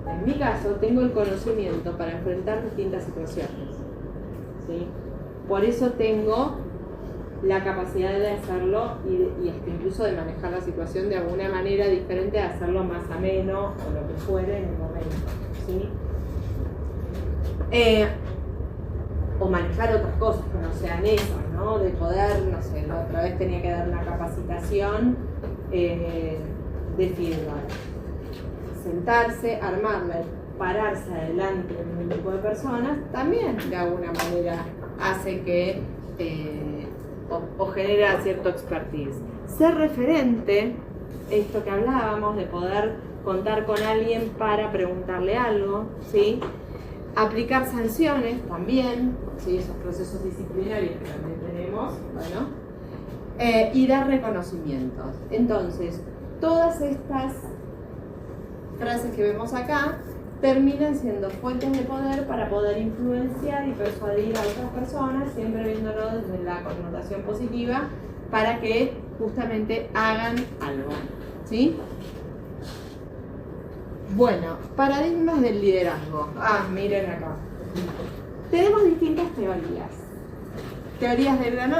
en mi caso, tengo el conocimiento para enfrentar distintas situaciones. ¿Sí? Por eso tengo la capacidad de hacerlo y incluso de manejar la situación de alguna manera diferente, de hacerlo más ameno o lo que fuere en el momento. ¿Sí? O manejar otras cosas que no sean esas, ¿no? De poder, no sé, la otra vez tenía que dar una capacitación de feedback. Sentarse, armarla, pararse adelante de un grupo de personas, también de alguna manera hace que o genera cierto expertise. Ser referente, esto que hablábamos de poder contar con alguien para preguntarle algo, ¿sí? Aplicar sanciones también, ¿sí? Esos procesos disciplinarios que también tenemos, bueno, y dar reconocimientos. Entonces, todas estas frases que vemos acá terminan siendo fuentes de poder para poder influenciar y persuadir a otras personas, siempre viéndolo desde la connotación positiva, para que justamente hagan algo, ¿sí? Bueno, paradigmas del liderazgo. Miren acá. Tenemos distintas teorías. Teorías del gran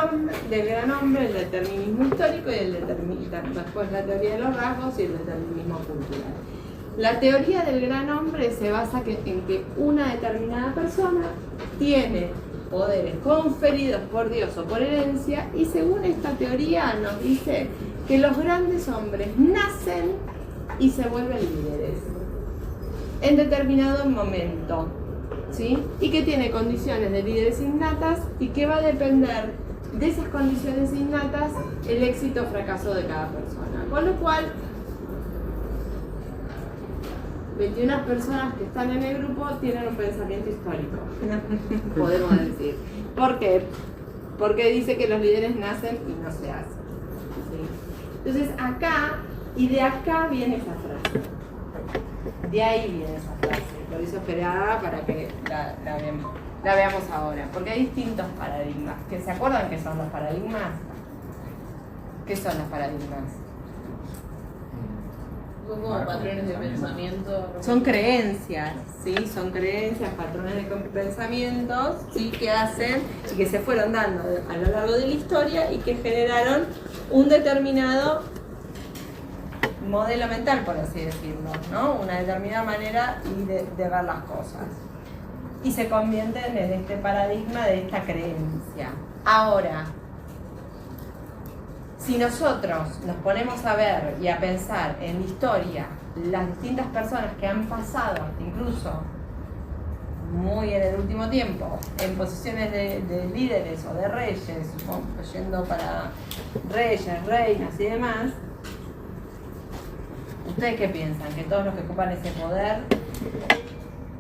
hombre, el determinismo histórico y después la teoría de los rasgos y el determinismo cultural. La teoría del gran hombre se basa en que una determinada persona tiene poderes conferidos por Dios o por herencia, y según esta teoría nos dice que los grandes hombres nacen y se vuelven líderes en determinado momento, ¿sí? Y que tiene condiciones de líderes innatas y que va a depender de esas condiciones innatas el éxito o fracaso de cada persona. Con lo cual, 21 personas que están en el grupo tienen un pensamiento histórico, podemos decir. ¿Por qué? Porque dice que los líderes nacen y no se hacen. ¿Sí? Entonces acá, y de acá viene esa frase. De ahí viene esa frase. Lo hizo esperada para que la veamos ahora. Porque hay distintos paradigmas. ¿Que se acuerdan qué son los paradigmas? ¿Qué son los paradigmas? Son como patrones de pensamiento. Son creencias, ¿sí? Son creencias, patrones de pensamientos, ¿sí? Que hacen y que se fueron dando a lo largo de la historia y que generaron un determinado modelo mental, por así decirlo, ¿no? Una determinada manera de ver las cosas. Y se convierten en este paradigma de esta creencia. Ahora, si nosotros nos ponemos a ver y a pensar en la historia, las distintas personas que han pasado, incluso muy en el último tiempo, en posiciones de líderes o de reyes, yendo para reyes, reinas y demás, ¿ustedes qué piensan? ¿Que todos los que ocupan ese poder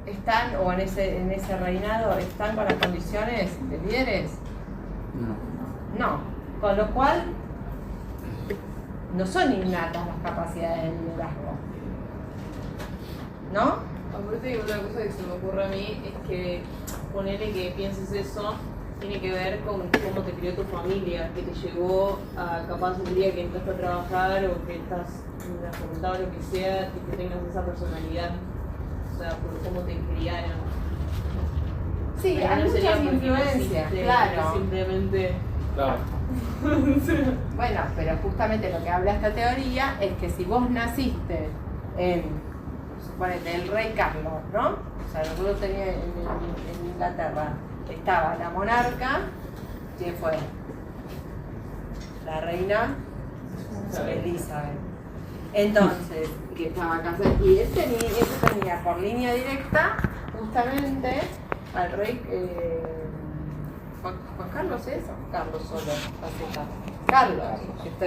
están, o en ese reinado, están con las condiciones de líderes? No. Con lo cual, no son innatas las capacidades de liderazgo. ¿No? Aparte, una cosa que se me ocurre a mí es que ponerle que pienses eso tiene que ver con cómo te crió tu familia, que te llevó a capaz un día que entraste a trabajar o que estás en la facultad o lo que sea, y que tengas esa personalidad, o sea, por cómo te criaron. Sí, pero hay no sería muchas porque influencias, naciste, claro. Simplemente. Claro. Bueno, pero justamente lo que habla esta teoría es que si vos naciste en, suponete, el rey Carlos, ¿no? O sea, nosotros teníamos en Inglaterra, estaba la monarca, ¿quién fue? La reina Elizabeth. Entonces, que estaba casada, y él tenía por línea directa, justamente, al rey Juan Carlos, ¿es? O Carlos solo, Carlos, que está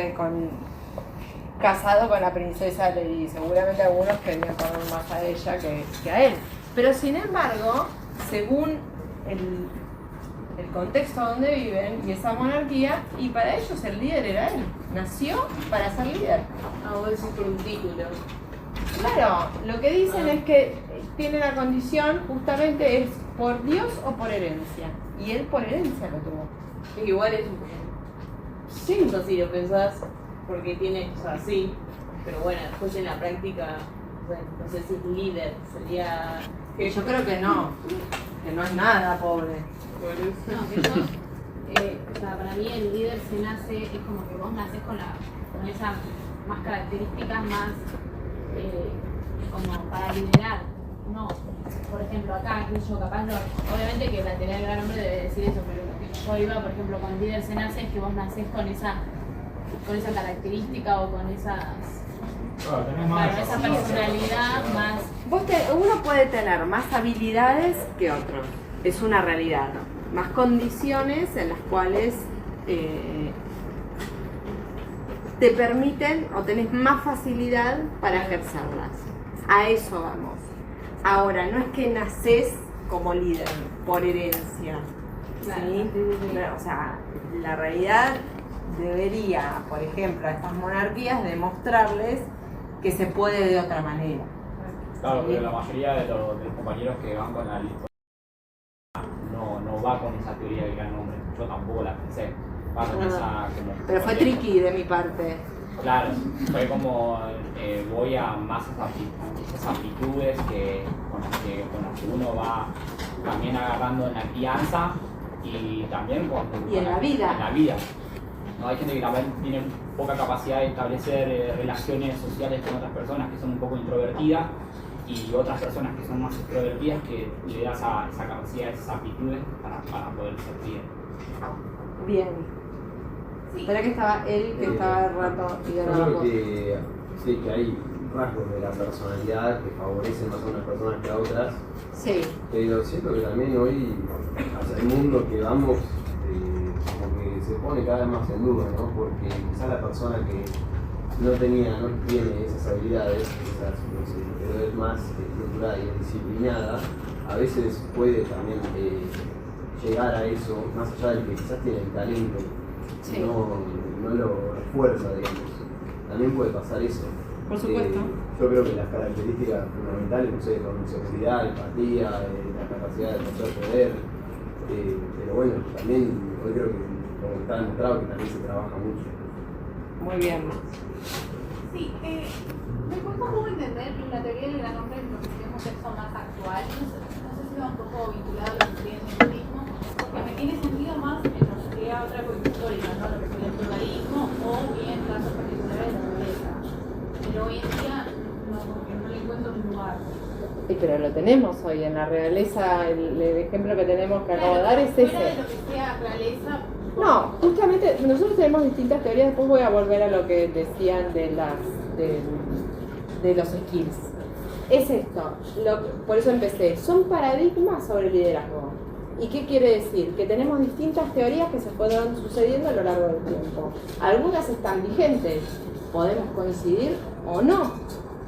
casado con la princesa Lady. Seguramente algunos querían poner más a ella que a él. Pero sin embargo, según el contexto donde viven y esa monarquía, y para ellos el líder era él. Nació para ser líder. Ah, vos decís por un título. Claro, lo que dicen es que tiene la condición, justamente es por Dios o por herencia. Y él por herencia lo tuvo. Igual es sí, o sea, si lo pensás, porque tiene, o sea, sí, pero bueno, después en la práctica, bueno, no sé si es líder, sería... Yo creo que no es nada, pobre. No, que yo, o sea, para mí el líder se nace, es como que vos nacés con esas más características más como para liderar. No, por ejemplo, acá, que yo capaz, obviamente que la teoría del gran hombre debe decir eso, pero lo que yo iba, por ejemplo, con el líder se nace es que vos nacés con esa característica o con esas... Claro, esa personalidad más... Uno puede tener más habilidades que otro, es una realidad, ¿no? Más condiciones en las cuales te permiten o tenés más facilidad para ejercerlas. A eso vamos. Ahora, no es que nacés como líder por herencia, ¿sí? O sea, la realidad debería, por ejemplo, a estas monarquías demostrarles que se puede de otra manera. Claro, ¿sí? pero la mayoría de los compañeros que van con la lista no va con esa teoría del gran hombre. Yo tampoco la pensé. Va con esa como... Pero fue tricky de mi parte. Claro, fue como voy a más esas aptitudes con las que uno va también agarrando en la crianza y también y en la vida. En la vida. ¿No? Hay gente que también tiene poca capacidad de establecer relaciones sociales con otras personas que son un poco introvertidas y otras personas que son más extrovertidas que le das esa capacidad, esas aptitudes para poder ser líder. Bien. Espera que estaba él, que estaba el rato y de Yo creo nuevo. que sí, que hay rasgos de la personalidad que favorecen más a unas personas que a otras. Sí. Pero siento que también hoy, hacia el mundo que vamos, como que se pone cada vez más en duda, ¿no? Porque quizás la persona que no tiene esas habilidades, quizás, no sé, pero es más estructurada y disciplinada, a veces puede también llegar a eso, más allá del que quizás tiene el talento, Sí. no lo refuerza, digamos. También puede pasar eso. Por supuesto. Yo creo que las características fundamentales, no sé, con seguridad, empatía, la capacidad de hacer poder, pero bueno, también hoy creo que, como está demostrado, que también se trabaja mucho. Muy bien. Sí, me cuesta un poco entender la teoría del gran hombre en un contexto más actual. No sé si va un poco vinculado a lo que sería el feminismo, porque me tiene sentido más en lo que sería otra coyuntura histórica, ¿no? Lo que sería el pluralismo o bien casos particulares de la pobreza. Pero hoy en día no le encuentro un lugar. Sí, pero lo tenemos hoy en la realeza, el ejemplo que tenemos que acabo de dar es fuera ese. de lo que sea realeza. No, justamente nosotros tenemos distintas teorías, después voy a volver a lo que decían de los skills. Es esto, por eso empecé, son paradigmas sobre el liderazgo. ¿Y qué quiere decir? Que tenemos distintas teorías que se fueron sucediendo a lo largo del tiempo. Algunas están vigentes, podemos coincidir o no,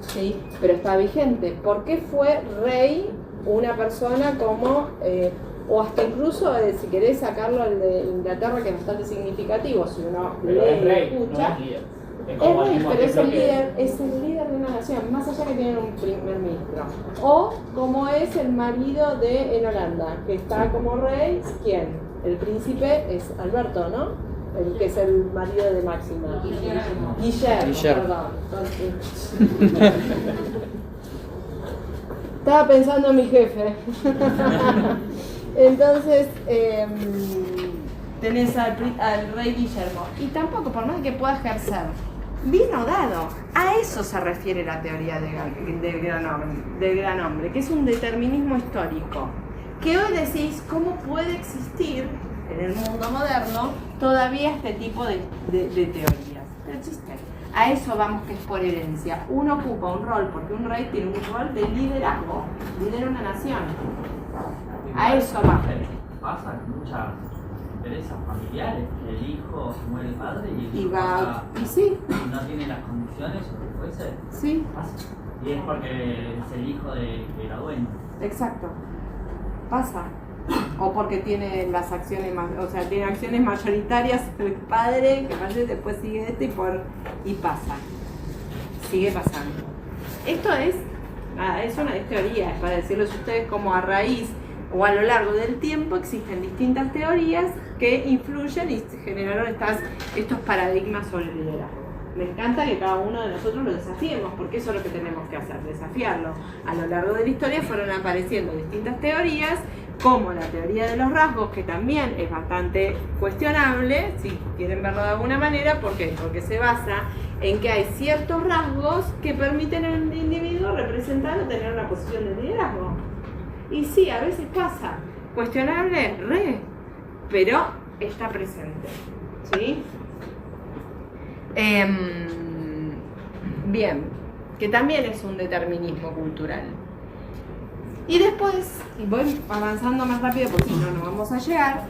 ¿sí? Pero está vigente. ¿Por qué fue rey una persona como... o hasta incluso, si querés sacarlo al de Inglaterra, que es bastante significativo, si uno Pero lee es y rey, escucha, no es líder. es como rey, mismo pero es el ejemplo que- líder de una nación, más allá que tiene un primer ministro. O como es el marido en Holanda, que está como rey, ¿quién? El príncipe es Alberto, ¿no? El que es el marido de Máxima. Guillermo, perdón. Estaba pensando en mi jefe. Entonces, tenés al rey Guillermo. Y tampoco, por más que pueda ejercer, vino dado. A eso se refiere la teoría del gran hombre, que es un determinismo histórico. Que hoy decís, ¿cómo puede existir en el mundo moderno todavía este tipo de teorías? Pero existen. A eso vamos, que es por herencia. Uno ocupa un rol, porque un rey tiene un rol de liderazgo, lidera una nación. A eso va. Pasa muchas empresas familiares que el hijo muere el padre y el Y hijo va, y sí, no tiene las condiciones o lo que puede ser. sí, Pasa. Y es porque es el hijo de la dueña. exacto. Pasa. O porque tiene las acciones, o sea, tiene acciones mayoritarias el padre, que fallece, después sigue y pasa. Sigue pasando. Esto es una teoría, es para decirles a ustedes como a raíz o a lo largo del tiempo existen distintas teorías que influyen y generaron estos paradigmas sobre el liderazgo. Me encanta que cada uno de nosotros lo desafiemos, porque eso es lo que tenemos que hacer, desafiarlo. A lo largo de la historia fueron apareciendo distintas teorías, como la teoría de los rasgos, que también es bastante cuestionable, si quieren verlo de alguna manera. ¿Por qué? Porque se basa en que hay ciertos rasgos que permiten al individuo representar o tener una posición de liderazgo. Y sí, a veces pasa. Cuestionable, pero está presente. ¿Sí? Bien, que también es un determinismo cultural. Y después, y voy avanzando más rápido porque si no, no vamos a llegar,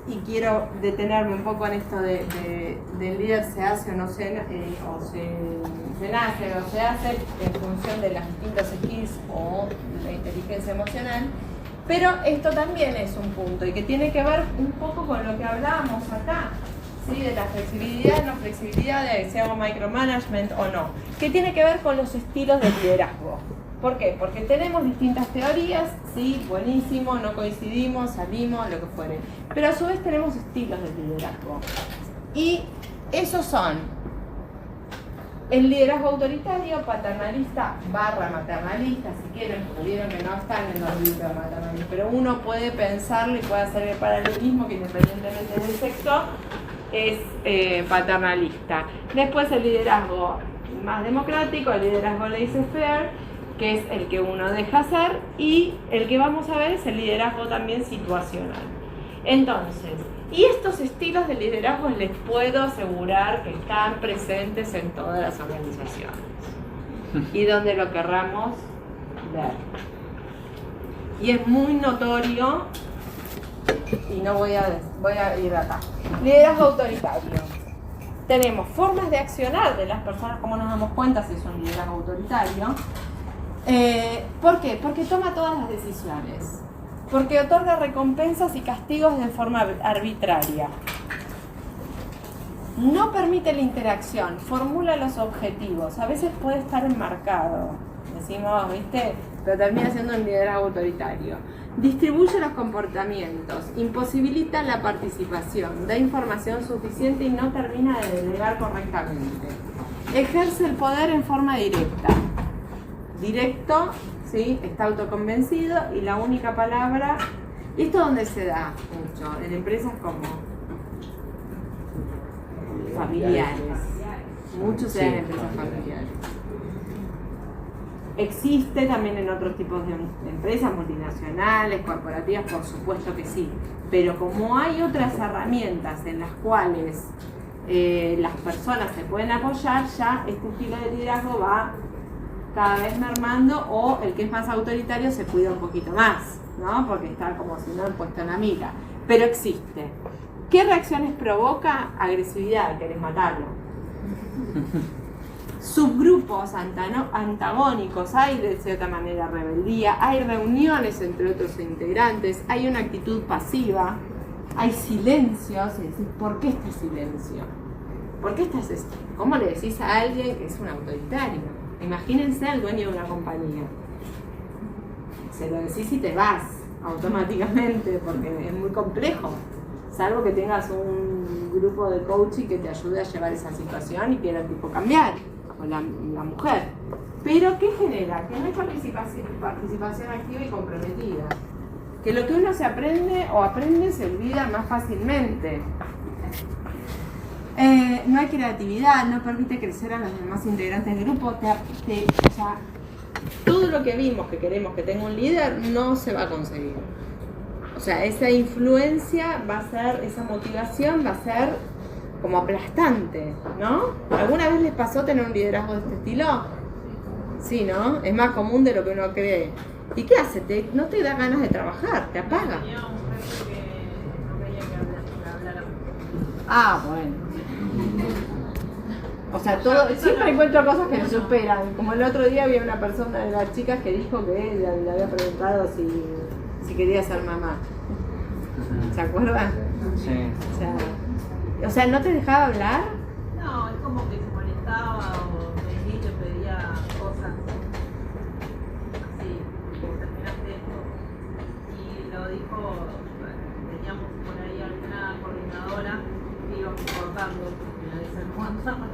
y quiero detenerme un poco en esto del líder se hace o no se nace o se hace en función de las distintas skills o la inteligencia emocional. Pero esto también es un punto y que tiene que ver un poco con lo que hablábamos acá, ¿sí? De la flexibilidad, no flexibilidad, de si hago micromanagement o no, que tiene que ver con los estilos de liderazgo. ¿Por qué? Porque tenemos distintas teorías, sí, buenísimo, no coincidimos, salimos, lo que fuere. Pero a su vez tenemos estilos de liderazgo. Y esos son el liderazgo autoritario, paternalista / maternalista, si quieren, porque vieron que no están en los libros de maternalista, pero uno puede pensarlo y puede hacer el paralelismo que independientemente del sexo es paternalista. Después el liderazgo más democrático, el liderazgo laissez-faire, que es el que uno deja hacer, y el que vamos a ver es el liderazgo también situacional. Entonces, y estos estilos de liderazgo les puedo asegurar que están presentes en todas las organizaciones y donde lo querramos ver. Y es muy notorio, y no voy a ir acá. Liderazgo autoritario. tenemos formas de accionar de las personas, cómo nos damos cuenta si es un liderazgo autoritario. ¿Por qué? Porque toma todas las decisiones, porque otorga recompensas y castigos de forma arbitraria, no permite la interacción, formula los objetivos, a veces puede estar enmarcado, decimos, ¿viste? Pero termina siendo un liderazgo autoritario. Distribuye los comportamientos, imposibilita la participación, da información suficiente y no termina de delegar correctamente. Ejerce el poder en forma directa. Directo, ¿sí? Está autoconvencido y la única palabra... ¿Y esto dónde se da mucho? En empresas como familiares. Mucho se da en empresas familiares. Existe también en otros tipos de empresas multinacionales, corporativas, por supuesto que sí. Pero como hay otras herramientas en las cuales las personas se pueden apoyar, ya este estilo de liderazgo va cada vez mermando, o el que es más autoritario se cuida un poquito más, ¿no? Porque está como si no puesto en la mira. Pero existe. ¿Qué reacciones provoca? Agresividad, querés matarlo. Subgrupos antagónicos, hay de cierta manera rebeldía, hay reuniones entre otros integrantes, hay una actitud pasiva, hay silencios, y decís, ¿por qué este silencio? ¿Por qué estás esto? ¿Cómo le decís a alguien que es un autoritario? Imagínense al dueño de una compañía. Se lo decís y te vas automáticamente, porque es muy complejo. Salvo que tengas un grupo de coaching que te ayude a llevar esa situación y quiera el tipo cambiar, o la mujer. Pero ¿qué genera? Que no hay participación activa y comprometida. Que lo que uno se aprende o aprende se olvida más fácilmente. No hay creatividad, no permite crecer a los demás integrantes del grupo. O sea, todo lo que vimos que queremos que tenga un líder no se va a conseguir. O sea, esa influencia va a ser, esa motivación va a ser como aplastante, ¿no? ¿Alguna vez les pasó tener un liderazgo de este estilo? Sí, ¿no? Es más común de lo que uno cree. ¿Y qué hace? No te da ganas de trabajar, te apaga. Tenía un jefe que no quería que hablara. Ah, bueno. O sea, todo, siempre encuentro cosas que me superan. Como el otro día había una persona de las chicas que dijo que le había preguntado si quería ser mamá. ¿Se acuerdan? Sí. O sea, ¿no te dejaba hablar? No, es como que se molestaba o me pedía cosas así, como terminaste esto. Y lo dijo, teníamos por ahí alguna coordinadora que íbamos cortando, porque nadie se aguantaba.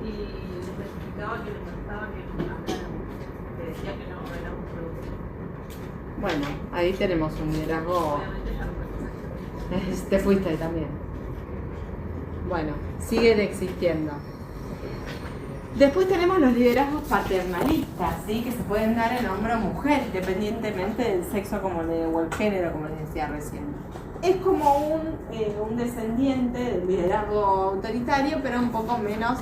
Y le especificaba que le gustaba que habláramos, que decía que no éramos productivos. Bueno, ahí tenemos un liderazgo. Obviamente ya no me Te fuiste también. Bueno, siguen existiendo. Después tenemos los liderazgos paternalistas, ¿sí? Que se pueden dar en hombre o mujer, independientemente del sexo o el género, como les decía recién. Es como un descendiente del liderazgo autoritario, pero un poco menos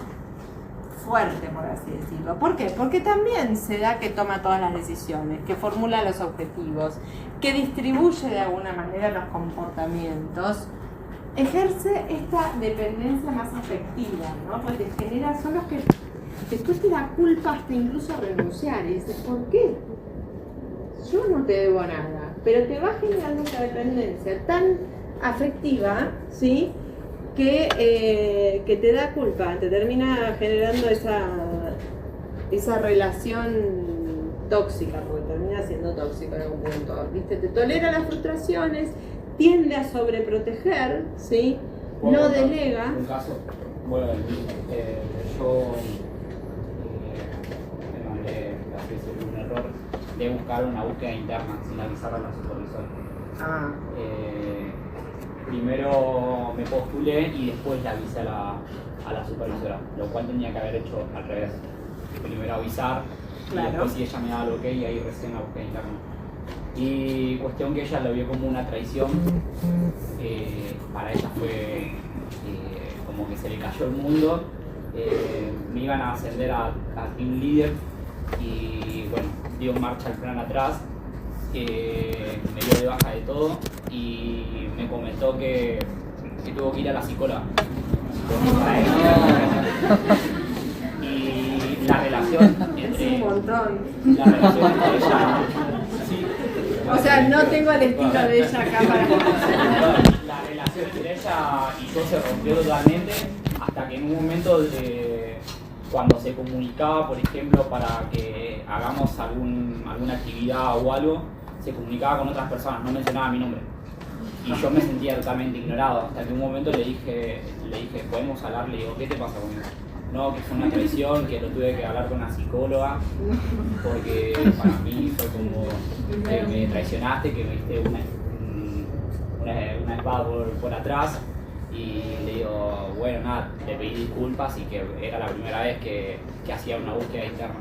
fuerte, por así decirlo. ¿Por qué? Porque también se da que toma todas las decisiones, que formula los objetivos, que distribuye de alguna manera los comportamientos, ejerce esta dependencia más afectiva, ¿no? Porque te genera, son los que después te da culpa hasta incluso renunciar y dices, ¿por qué? Yo no te debo nada, pero te va generando esa dependencia tan afectiva, ¿sí? Que te da culpa, te termina generando esa relación tóxica, porque termina siendo tóxico en algún punto, ¿viste? Te tolera las frustraciones, tiende a sobreproteger, ¿sí? No delega. Un caso, bueno, yo me mandé, así es un error, de buscar una búsqueda interna sin avisar a la supervisora. Primero me postulé y después le avisé a la supervisora, lo cual tenía que haber hecho al revés. Primero avisar, claro. Y después si ella me daba el ok, ahí recién la búsqueda interna. Y cuestión que ella lo vio como una traición, para ella fue como que se le cayó el mundo, me iban a ascender a team leader y bueno, dio marcha el plan atrás, me dio de baja de todo y me comentó que tuvo que ir a la psicóloga Y la relación entre... un montón. La relación entre ella... Sí. O sea, no tengo el estilo de ella acá para La relación entre ella y yo se rompió totalmente hasta que en un momento cuando se comunicaba, por ejemplo, para que hagamos alguna actividad o algo, se comunicaba con otras personas, no mencionaba mi nombre. Y yo me sentía totalmente ignorado, hasta que en un momento le dije, ¿podemos hablar? Le digo, ¿qué te pasa conmigo? No, que fue una traición, que lo tuve que hablar con una psicóloga, porque para mí fue como que me traicionaste, que me diste una espada por atrás. Y le digo, bueno, nada, le pedí disculpas y que era la primera vez que hacía una búsqueda interna.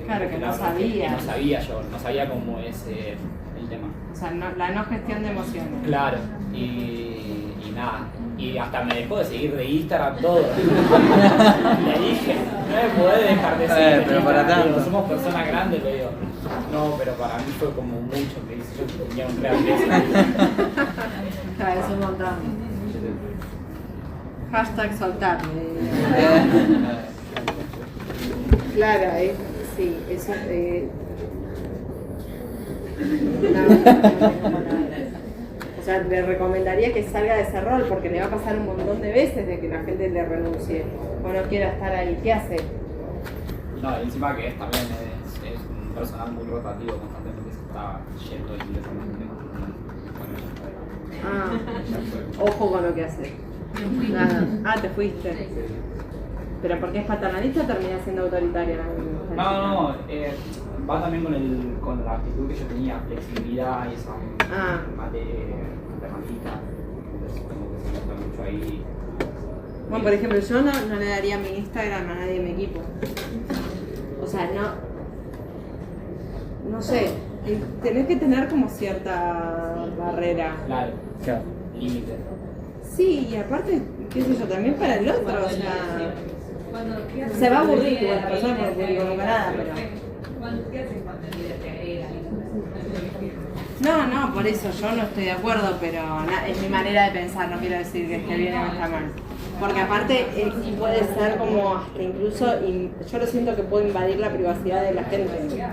Claro, que no sabía. No sabía yo, no sabía cómo es el tema. O sea, la no gestión de emociones. Claro, y nada, y hasta me dejó de seguir de Instagram todo. Le dije, no me podés dejar de seguir. Pero para tanto. Digo, somos personas grandes, le digo. No, pero para mí fue como mucho, me dice, yo tenía un real beso. Claro, es un montón. Hashtag soltarme. Claro, sí, eso o sea, le recomendaría que salga de ese rol porque le va a pasar un montón de veces de que la gente le renuncie o no quiera estar ahí. ¿Qué hace? No, encima que también es un personal muy rotativo, constantemente se está yendo independientemente. Ojo con lo que hace. Nada. Te fuiste. ¿Pero porque es paternalista o termina siendo autoritaria? No, va también con la actitud que yo tenía, flexibilidad y esa paternalista. Entonces como que se nota mucho ahí. Bueno, por ejemplo, yo no le daría mi Instagram a nadie de mi equipo. O sea, no sé, tenés que tener como cierta barrera. Claro. Límite. Sí, y aparte, qué sé yo, también para el otro, o sea, se va a aburrir igual la persona porque no digo nada, pero... ¿Qué hacen cuando el líder te agrega? No, por eso yo no estoy de acuerdo, pero es mi manera de pensar, no quiero decir que esté bien o está mal. Porque aparte puede ser como hasta incluso, yo lo siento que puede invadir la privacidad de la gente.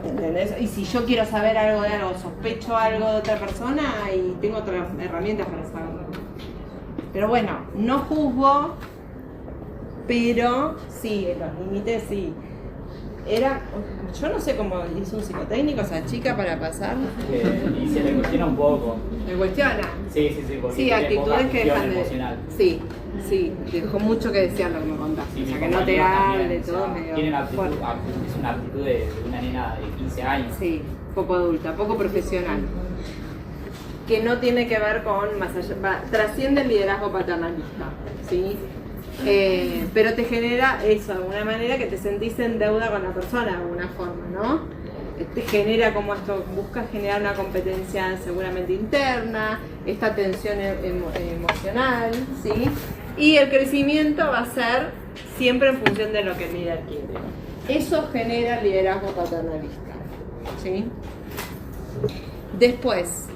¿Entendés? Y si yo quiero saber algo de algo, sospecho algo de otra persona y tengo otras herramientas para saberlo. Pero bueno, no juzgo, pero sí, los límites sí. Yo no sé cómo hizo un psicotécnico esa chica para pasar. Y se le cuestiona un poco. ¿Me cuestiona? Sí, porque sí, actitudes que dejan de... emocional. Sí, dejó mucho que desear lo que me contaste. Sí, o sea, que no te hable, todo medio. medio Es una actitud de una nena de 15 años. Sí, poco adulta, poco profesional. Que no tiene que ver con más allá, trasciende el liderazgo paternalista, ¿sí? Pero te genera eso, de alguna manera que te sentís en deuda con la persona, de alguna forma, ¿no? Te genera como esto, busca generar una competencia seguramente interna, esta tensión emocional, ¿sí? Y el crecimiento va a ser siempre en función de lo que el líder quiere. Eso genera liderazgo paternalista, ¿sí? Después,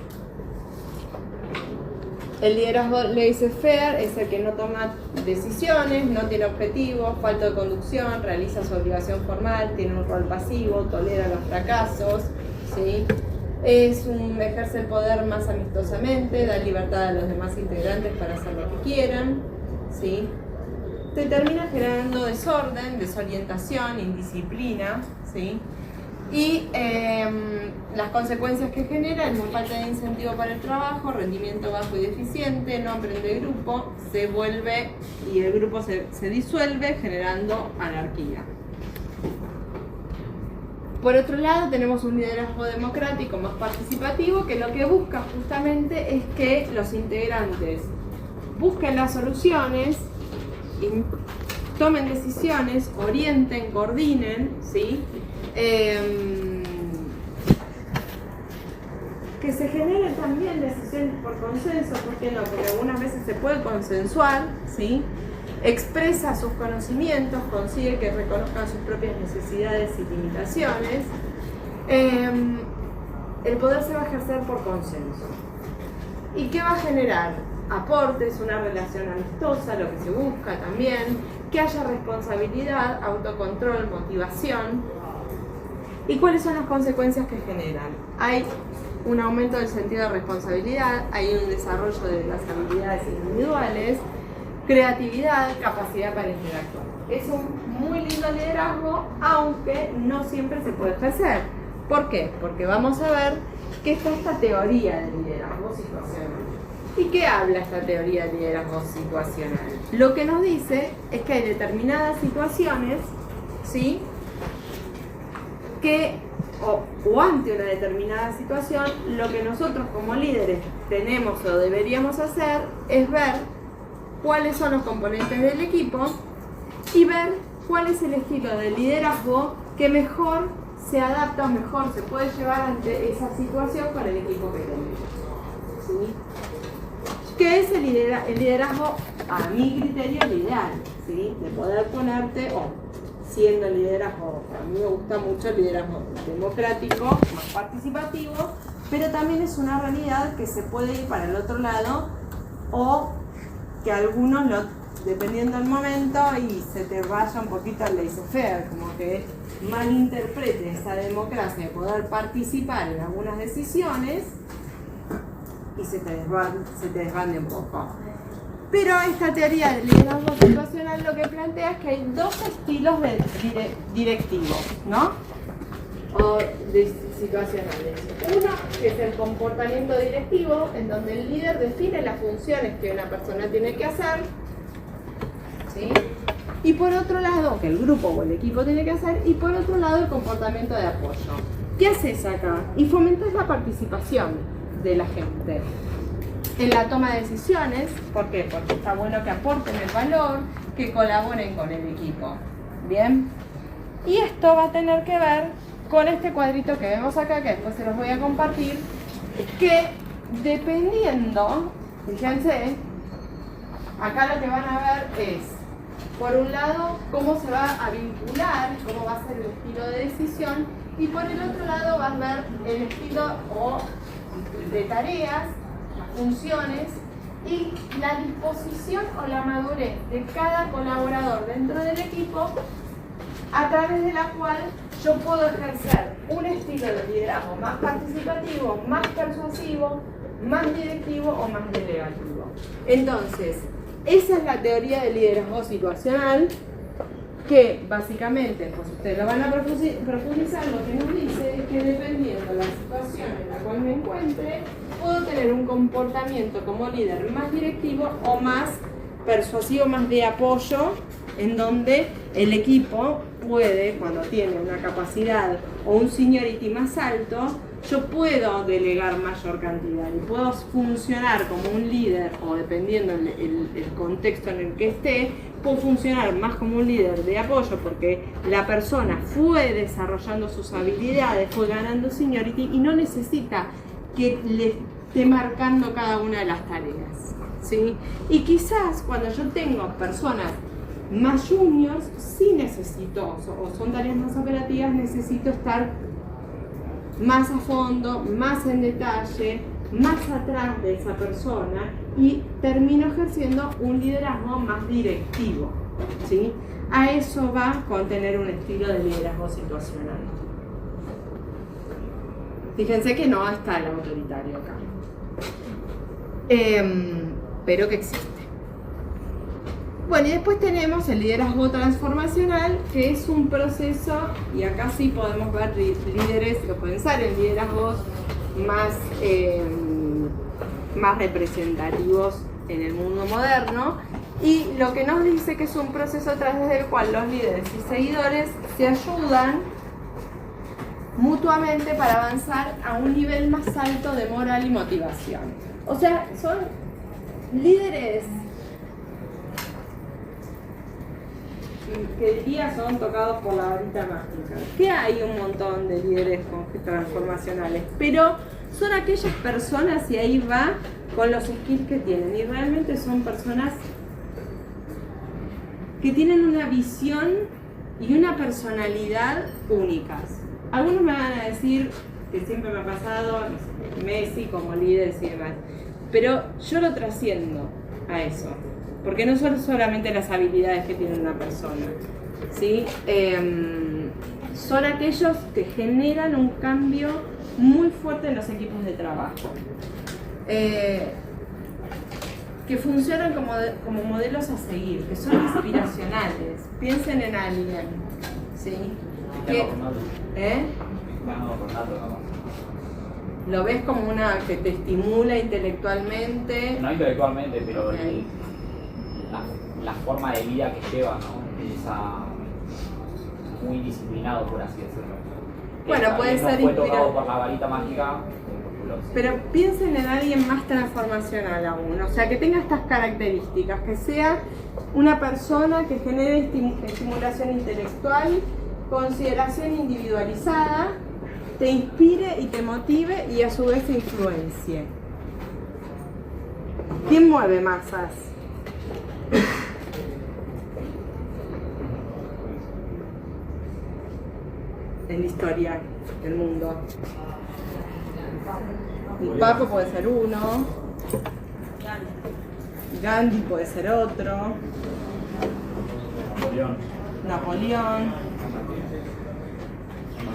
el liderazgo laissez-faire es el que no toma decisiones, no tiene objetivos, falta de conducción, realiza su obligación formal, tiene un rol pasivo, tolera los fracasos, ¿sí? Ejerce el poder más amistosamente, da libertad a los demás integrantes para hacer lo que quieran, ¿sí? Te termina generando desorden, desorientación, indisciplina, ¿sí? Y las consecuencias que genera es falta de incentivo para el trabajo, rendimiento bajo y deficiente, no aprende grupo, se vuelve y el grupo se disuelve generando anarquía. Por otro lado tenemos un liderazgo democrático más participativo que lo que busca justamente es que los integrantes busquen las soluciones, tomen decisiones, orienten, coordinen, ¿sí? Que se generen también decisiones por consenso, ¿por qué no? Porque algunas veces se puede consensuar, ¿sí? Expresa sus conocimientos, consigue que reconozcan sus propias necesidades y limitaciones. El poder se va a ejercer por consenso. ¿Y qué va a generar? aportes, una relación amistosa, lo que se busca también, que haya responsabilidad, autocontrol, motivación. ¿Y cuáles son las consecuencias que generan? Hay un aumento del sentido de responsabilidad, hay un desarrollo de las habilidades individuales, creatividad, capacidad para interactuar. Es un muy lindo liderazgo, aunque no siempre se puede ejercer. ¿Por qué? Porque vamos a ver que está esta teoría de liderazgo situacional. ¿Y qué habla esta teoría de liderazgo situacional? Lo que nos dice es que hay determinadas situaciones, ¿sí?, que o ante una determinada situación, lo que nosotros como líderes tenemos o deberíamos hacer es ver cuáles son los componentes del equipo y ver cuál es el estilo de liderazgo que mejor se adapta o mejor se puede llevar ante esa situación con el equipo que tenemos. ¿Sí? ¿Qué es el liderazgo? A mi criterio, el ideal, ¿sí?, de poder ponerte, siendo el liderazgo, a mí me gusta mucho el liderazgo democrático, más participativo, pero también es una realidad que se puede ir para el otro lado o que algunos, dependiendo del momento, y se te vaya un poquito al laissez-faire, como que malinterprete esa democracia de poder participar en algunas decisiones y se te desbande un poco. Pero esta teoría del liderazgo situacional lo que plantea es que hay dos estilos directivos, ¿no? O situacionales. Uno que es el comportamiento directivo, en donde el líder define las funciones que una persona tiene que hacer, ¿sí? Y por otro lado, que el grupo o el equipo tiene que hacer, y por otro lado el comportamiento de apoyo. ¿Qué haces acá? Y fomentas la participación de la gente en la toma de decisiones. ¿Por qué? Porque está bueno que aporten el valor, que colaboren con el equipo. ¿Bien? Y esto va a tener que ver con este cuadrito que vemos acá, que después se los voy a compartir, que dependiendo, fíjense, acá lo que van a ver es, por un lado, cómo se va a vincular, cómo va a ser el estilo de decisión, y por el otro lado van a ver el estilo de tareas, funciones y la disposición o la madurez de cada colaborador dentro del equipo, a través de la cual yo puedo ejercer un estilo de liderazgo más participativo, más persuasivo, más directivo o más delegativo. Entonces, esa es la teoría del liderazgo situacional, que básicamente, pues ustedes lo van a profundizar, lo que nos dice es que dependiendo de la situación en la cual me encuentre, puedo tener un comportamiento como líder más directivo o más persuasivo, más de apoyo, en donde el equipo puede, cuando tiene una capacidad o un seniority más alto, yo puedo delegar mayor cantidad y puedo funcionar como un líder, o dependiendo el contexto en el que esté, puedo funcionar más como un líder de apoyo porque la persona fue desarrollando sus habilidades, fue ganando seniority y no necesita que le esté marcando cada una de las tareas, ¿sí? Y quizás cuando yo tengo personas más juniors, sí necesito, o son tareas más operativas, necesito estar más a fondo, más en detalle, más atrás de esa persona y termino ejerciendo un liderazgo más directivo, ¿sí? A eso va con tener un estilo de liderazgo situacional. Fíjense que no está el autoritario acá, pero que existe. Bueno, y después tenemos el liderazgo transformacional, que es un proceso, y acá sí podemos ver líderes que pueden ser en liderazgos más representativos en el mundo moderno, y lo que nos dice que es un proceso a través del cual los líderes y seguidores se ayudan mutuamente para avanzar a un nivel más alto de moral y motivación. O sea, son líderes que diría son tocados por la varita mágica. Que hay un montón de líderes transformacionales, pero son aquellas personas, y ahí va con los skills que tienen, y realmente son personas que tienen una visión y una personalidad únicas. Algunos me van a decir, que siempre me ha pasado, Messi como líder y demás, pero yo lo trasciendo a eso, porque no son solamente las habilidades que tiene una persona, ¿sí? Son aquellos que generan un cambio muy fuerte en los equipos de trabajo, que funcionan como modelos a seguir, que son inspiracionales. Piensen en alguien, ¿sí? Lo ves como una que te estimula intelectualmente. No intelectualmente, pero Okay. la forma de vida que lleva, ¿no? Esa muy disciplinado, por así decirlo. Bueno, puede ser no fue tocado inspirado por la varita mágica. Pero piensen en alguien más transformacional aún, o sea, que tenga estas características, que sea una persona que genere estimulación intelectual, consideración individualizada, te inspire y te motive y a su vez te influencie. ¿Quién mueve masas? En la historia del mundo. El Papa puede ser uno, Gandhi puede ser otro, Napoleón.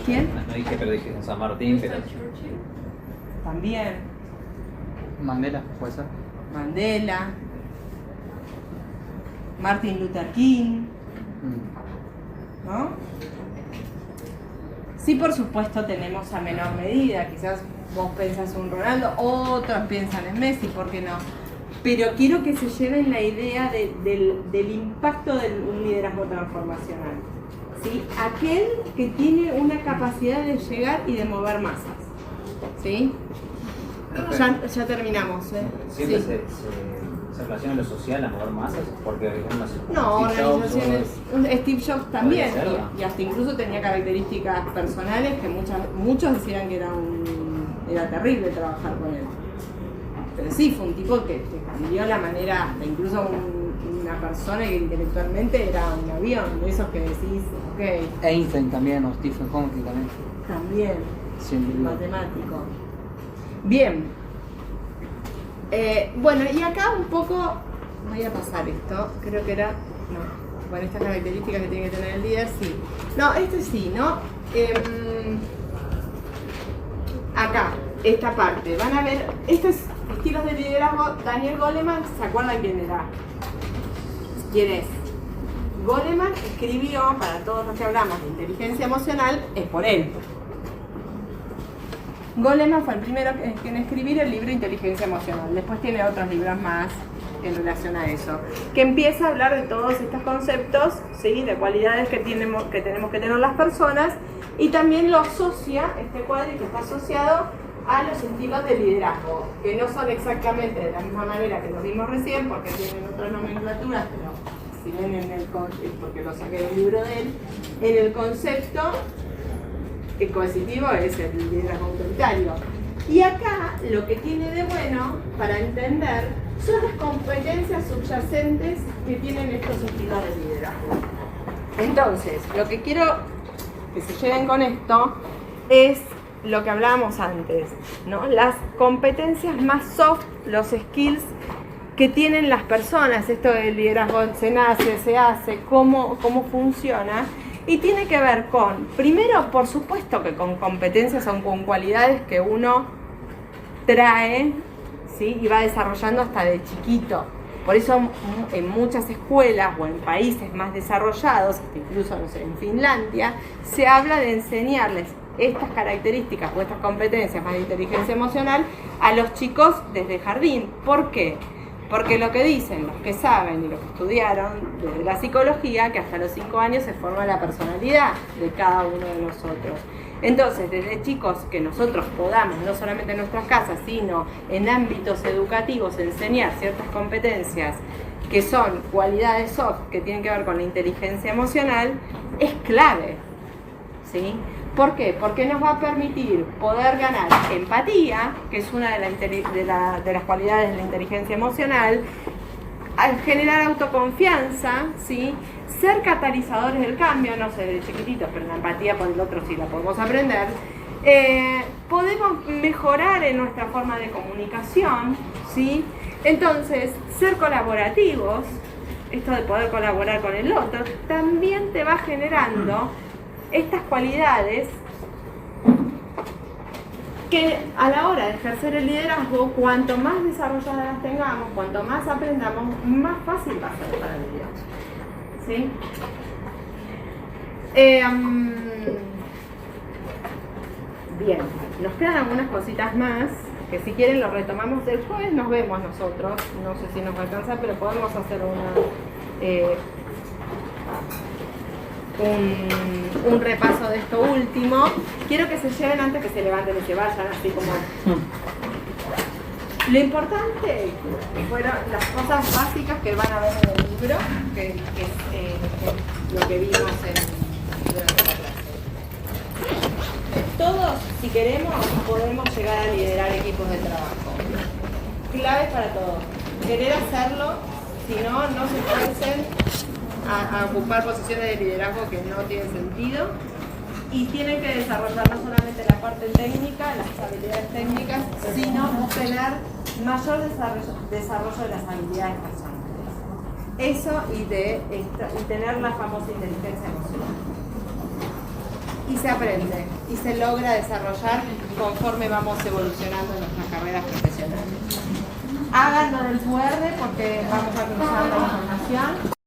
¿Quién? No dije, pero dije San Martín, pero... También. Mandela, puede ser. Mandela. Martin Luther King. ¿No? Sí, por supuesto tenemos a menor medida, quizás vos pensás un Ronaldo, otros piensan en Messi, ¿por qué no? Pero quiero que se lleven la idea del impacto de un liderazgo transformacional, ¿sí? Aquel que tiene una capacidad de llegar y de mover masas, ¿sí? Ya terminamos, ¿eh? Siempre Sí. se relaciona lo social a mover masas, porque No, Steve Jobs organizaciones. Steve Jobs también, Podría serlo. y hasta incluso tenía características personales que muchos decían que era terrible trabajar con él. Pero sí, fue un tipo que cambió la manera, incluso una persona que intelectualmente era un avión, de esos que decís, ok. Einstein también, o Stephen Hawking también. También, Sin duda. matemático. Bien. Bueno, y acá un poco, voy a pasar esto, creo que era, no, con estas características que tiene que tener el líder, sí. No, este sí, ¿no? Acá, esta parte, van a ver, estos estilos de liderazgo, Daniel Goleman, ¿se acuerdan quién era? ¿Quién es? Goleman escribió, para todos los que hablamos de inteligencia emocional, es por él. Goleman fue el primero en escribir el libro Inteligencia Emocional. Después tiene otros libros más en relación a eso, que empieza a hablar de todos estos conceptos, ¿sí? De cualidades que tenemos que tener las personas, y también lo asocia, este cuadrito está asociado a los estilos de liderazgo, que no son exactamente de la misma manera que lo vimos recién, porque tienen otras nomenclaturas, pero si ven porque lo saqué del libro de él, en el concepto el coercitivo es el liderazgo autoritario. Y acá lo que tiene de bueno para entender son las competencias subyacentes que tienen estos estilos de liderazgo. Entonces, lo que quiero que se lleven con esto es lo que hablábamos antes, ¿no? Las competencias más soft, los skills que tienen las personas. Esto del liderazgo se nace, se hace, cómo funciona. Y tiene que ver con, primero, por supuesto que con competencias o con cualidades que uno trae, ¿sí? Y va desarrollando hasta de chiquito. Por eso en muchas escuelas o en países más desarrollados, incluso no sé, en Finlandia, se habla de enseñarles estas características o estas competencias más de inteligencia emocional a los chicos desde jardín. ¿Por qué? Porque lo que dicen los que saben y los que estudiaron desde la psicología, que hasta los 5 años se forma la personalidad de cada uno de nosotros. Entonces, desde chicos que nosotros podamos, no solamente en nuestras casas, sino en ámbitos educativos, enseñar ciertas competencias que son cualidades soft, que tienen que ver con la inteligencia emocional, es clave, ¿sí? ¿Por qué? Porque nos va a permitir poder ganar empatía, que es una de las cualidades de la inteligencia emocional, generar autoconfianza, ¿sí? Ser catalizadores del cambio, no sé, de chiquititos, pero la empatía por el otro sí la podemos aprender. Podemos mejorar en nuestra forma de comunicación, ¿sí? Entonces, ser colaborativos, esto de poder colaborar con el otro, también te va generando estas cualidades que a la hora de ejercer el liderazgo, cuanto más desarrolladas las tengamos, cuanto más aprendamos, más fácil va a ser para el liderazgo. ¿Sí? Bien, nos quedan algunas cositas más, que si quieren lo retomamos el jueves, nos vemos nosotros, no sé si nos alcanza, pero podemos hacer un repaso de esto último. Quiero que se lleven antes que se levanten y se vayan, así como... Lo importante fueron las cosas básicas que van a ver en el libro, que es lo que vimos durante la clase. Todos, si queremos, podemos llegar a liderar equipos de trabajo. Clave para todos. Querer hacerlo, si no, no se fuercen a ocupar posiciones de liderazgo que no tienen sentido. Y tienen que desarrollar no solamente la parte técnica, las habilidades técnicas, sino tener mayor desarrollo de las habilidades personales. Eso y tener la famosa inteligencia emocional. Y se aprende y se logra desarrollar conforme vamos evolucionando en nuestras carreras profesionales. Háganlo del QR porque vamos a cruzar la información.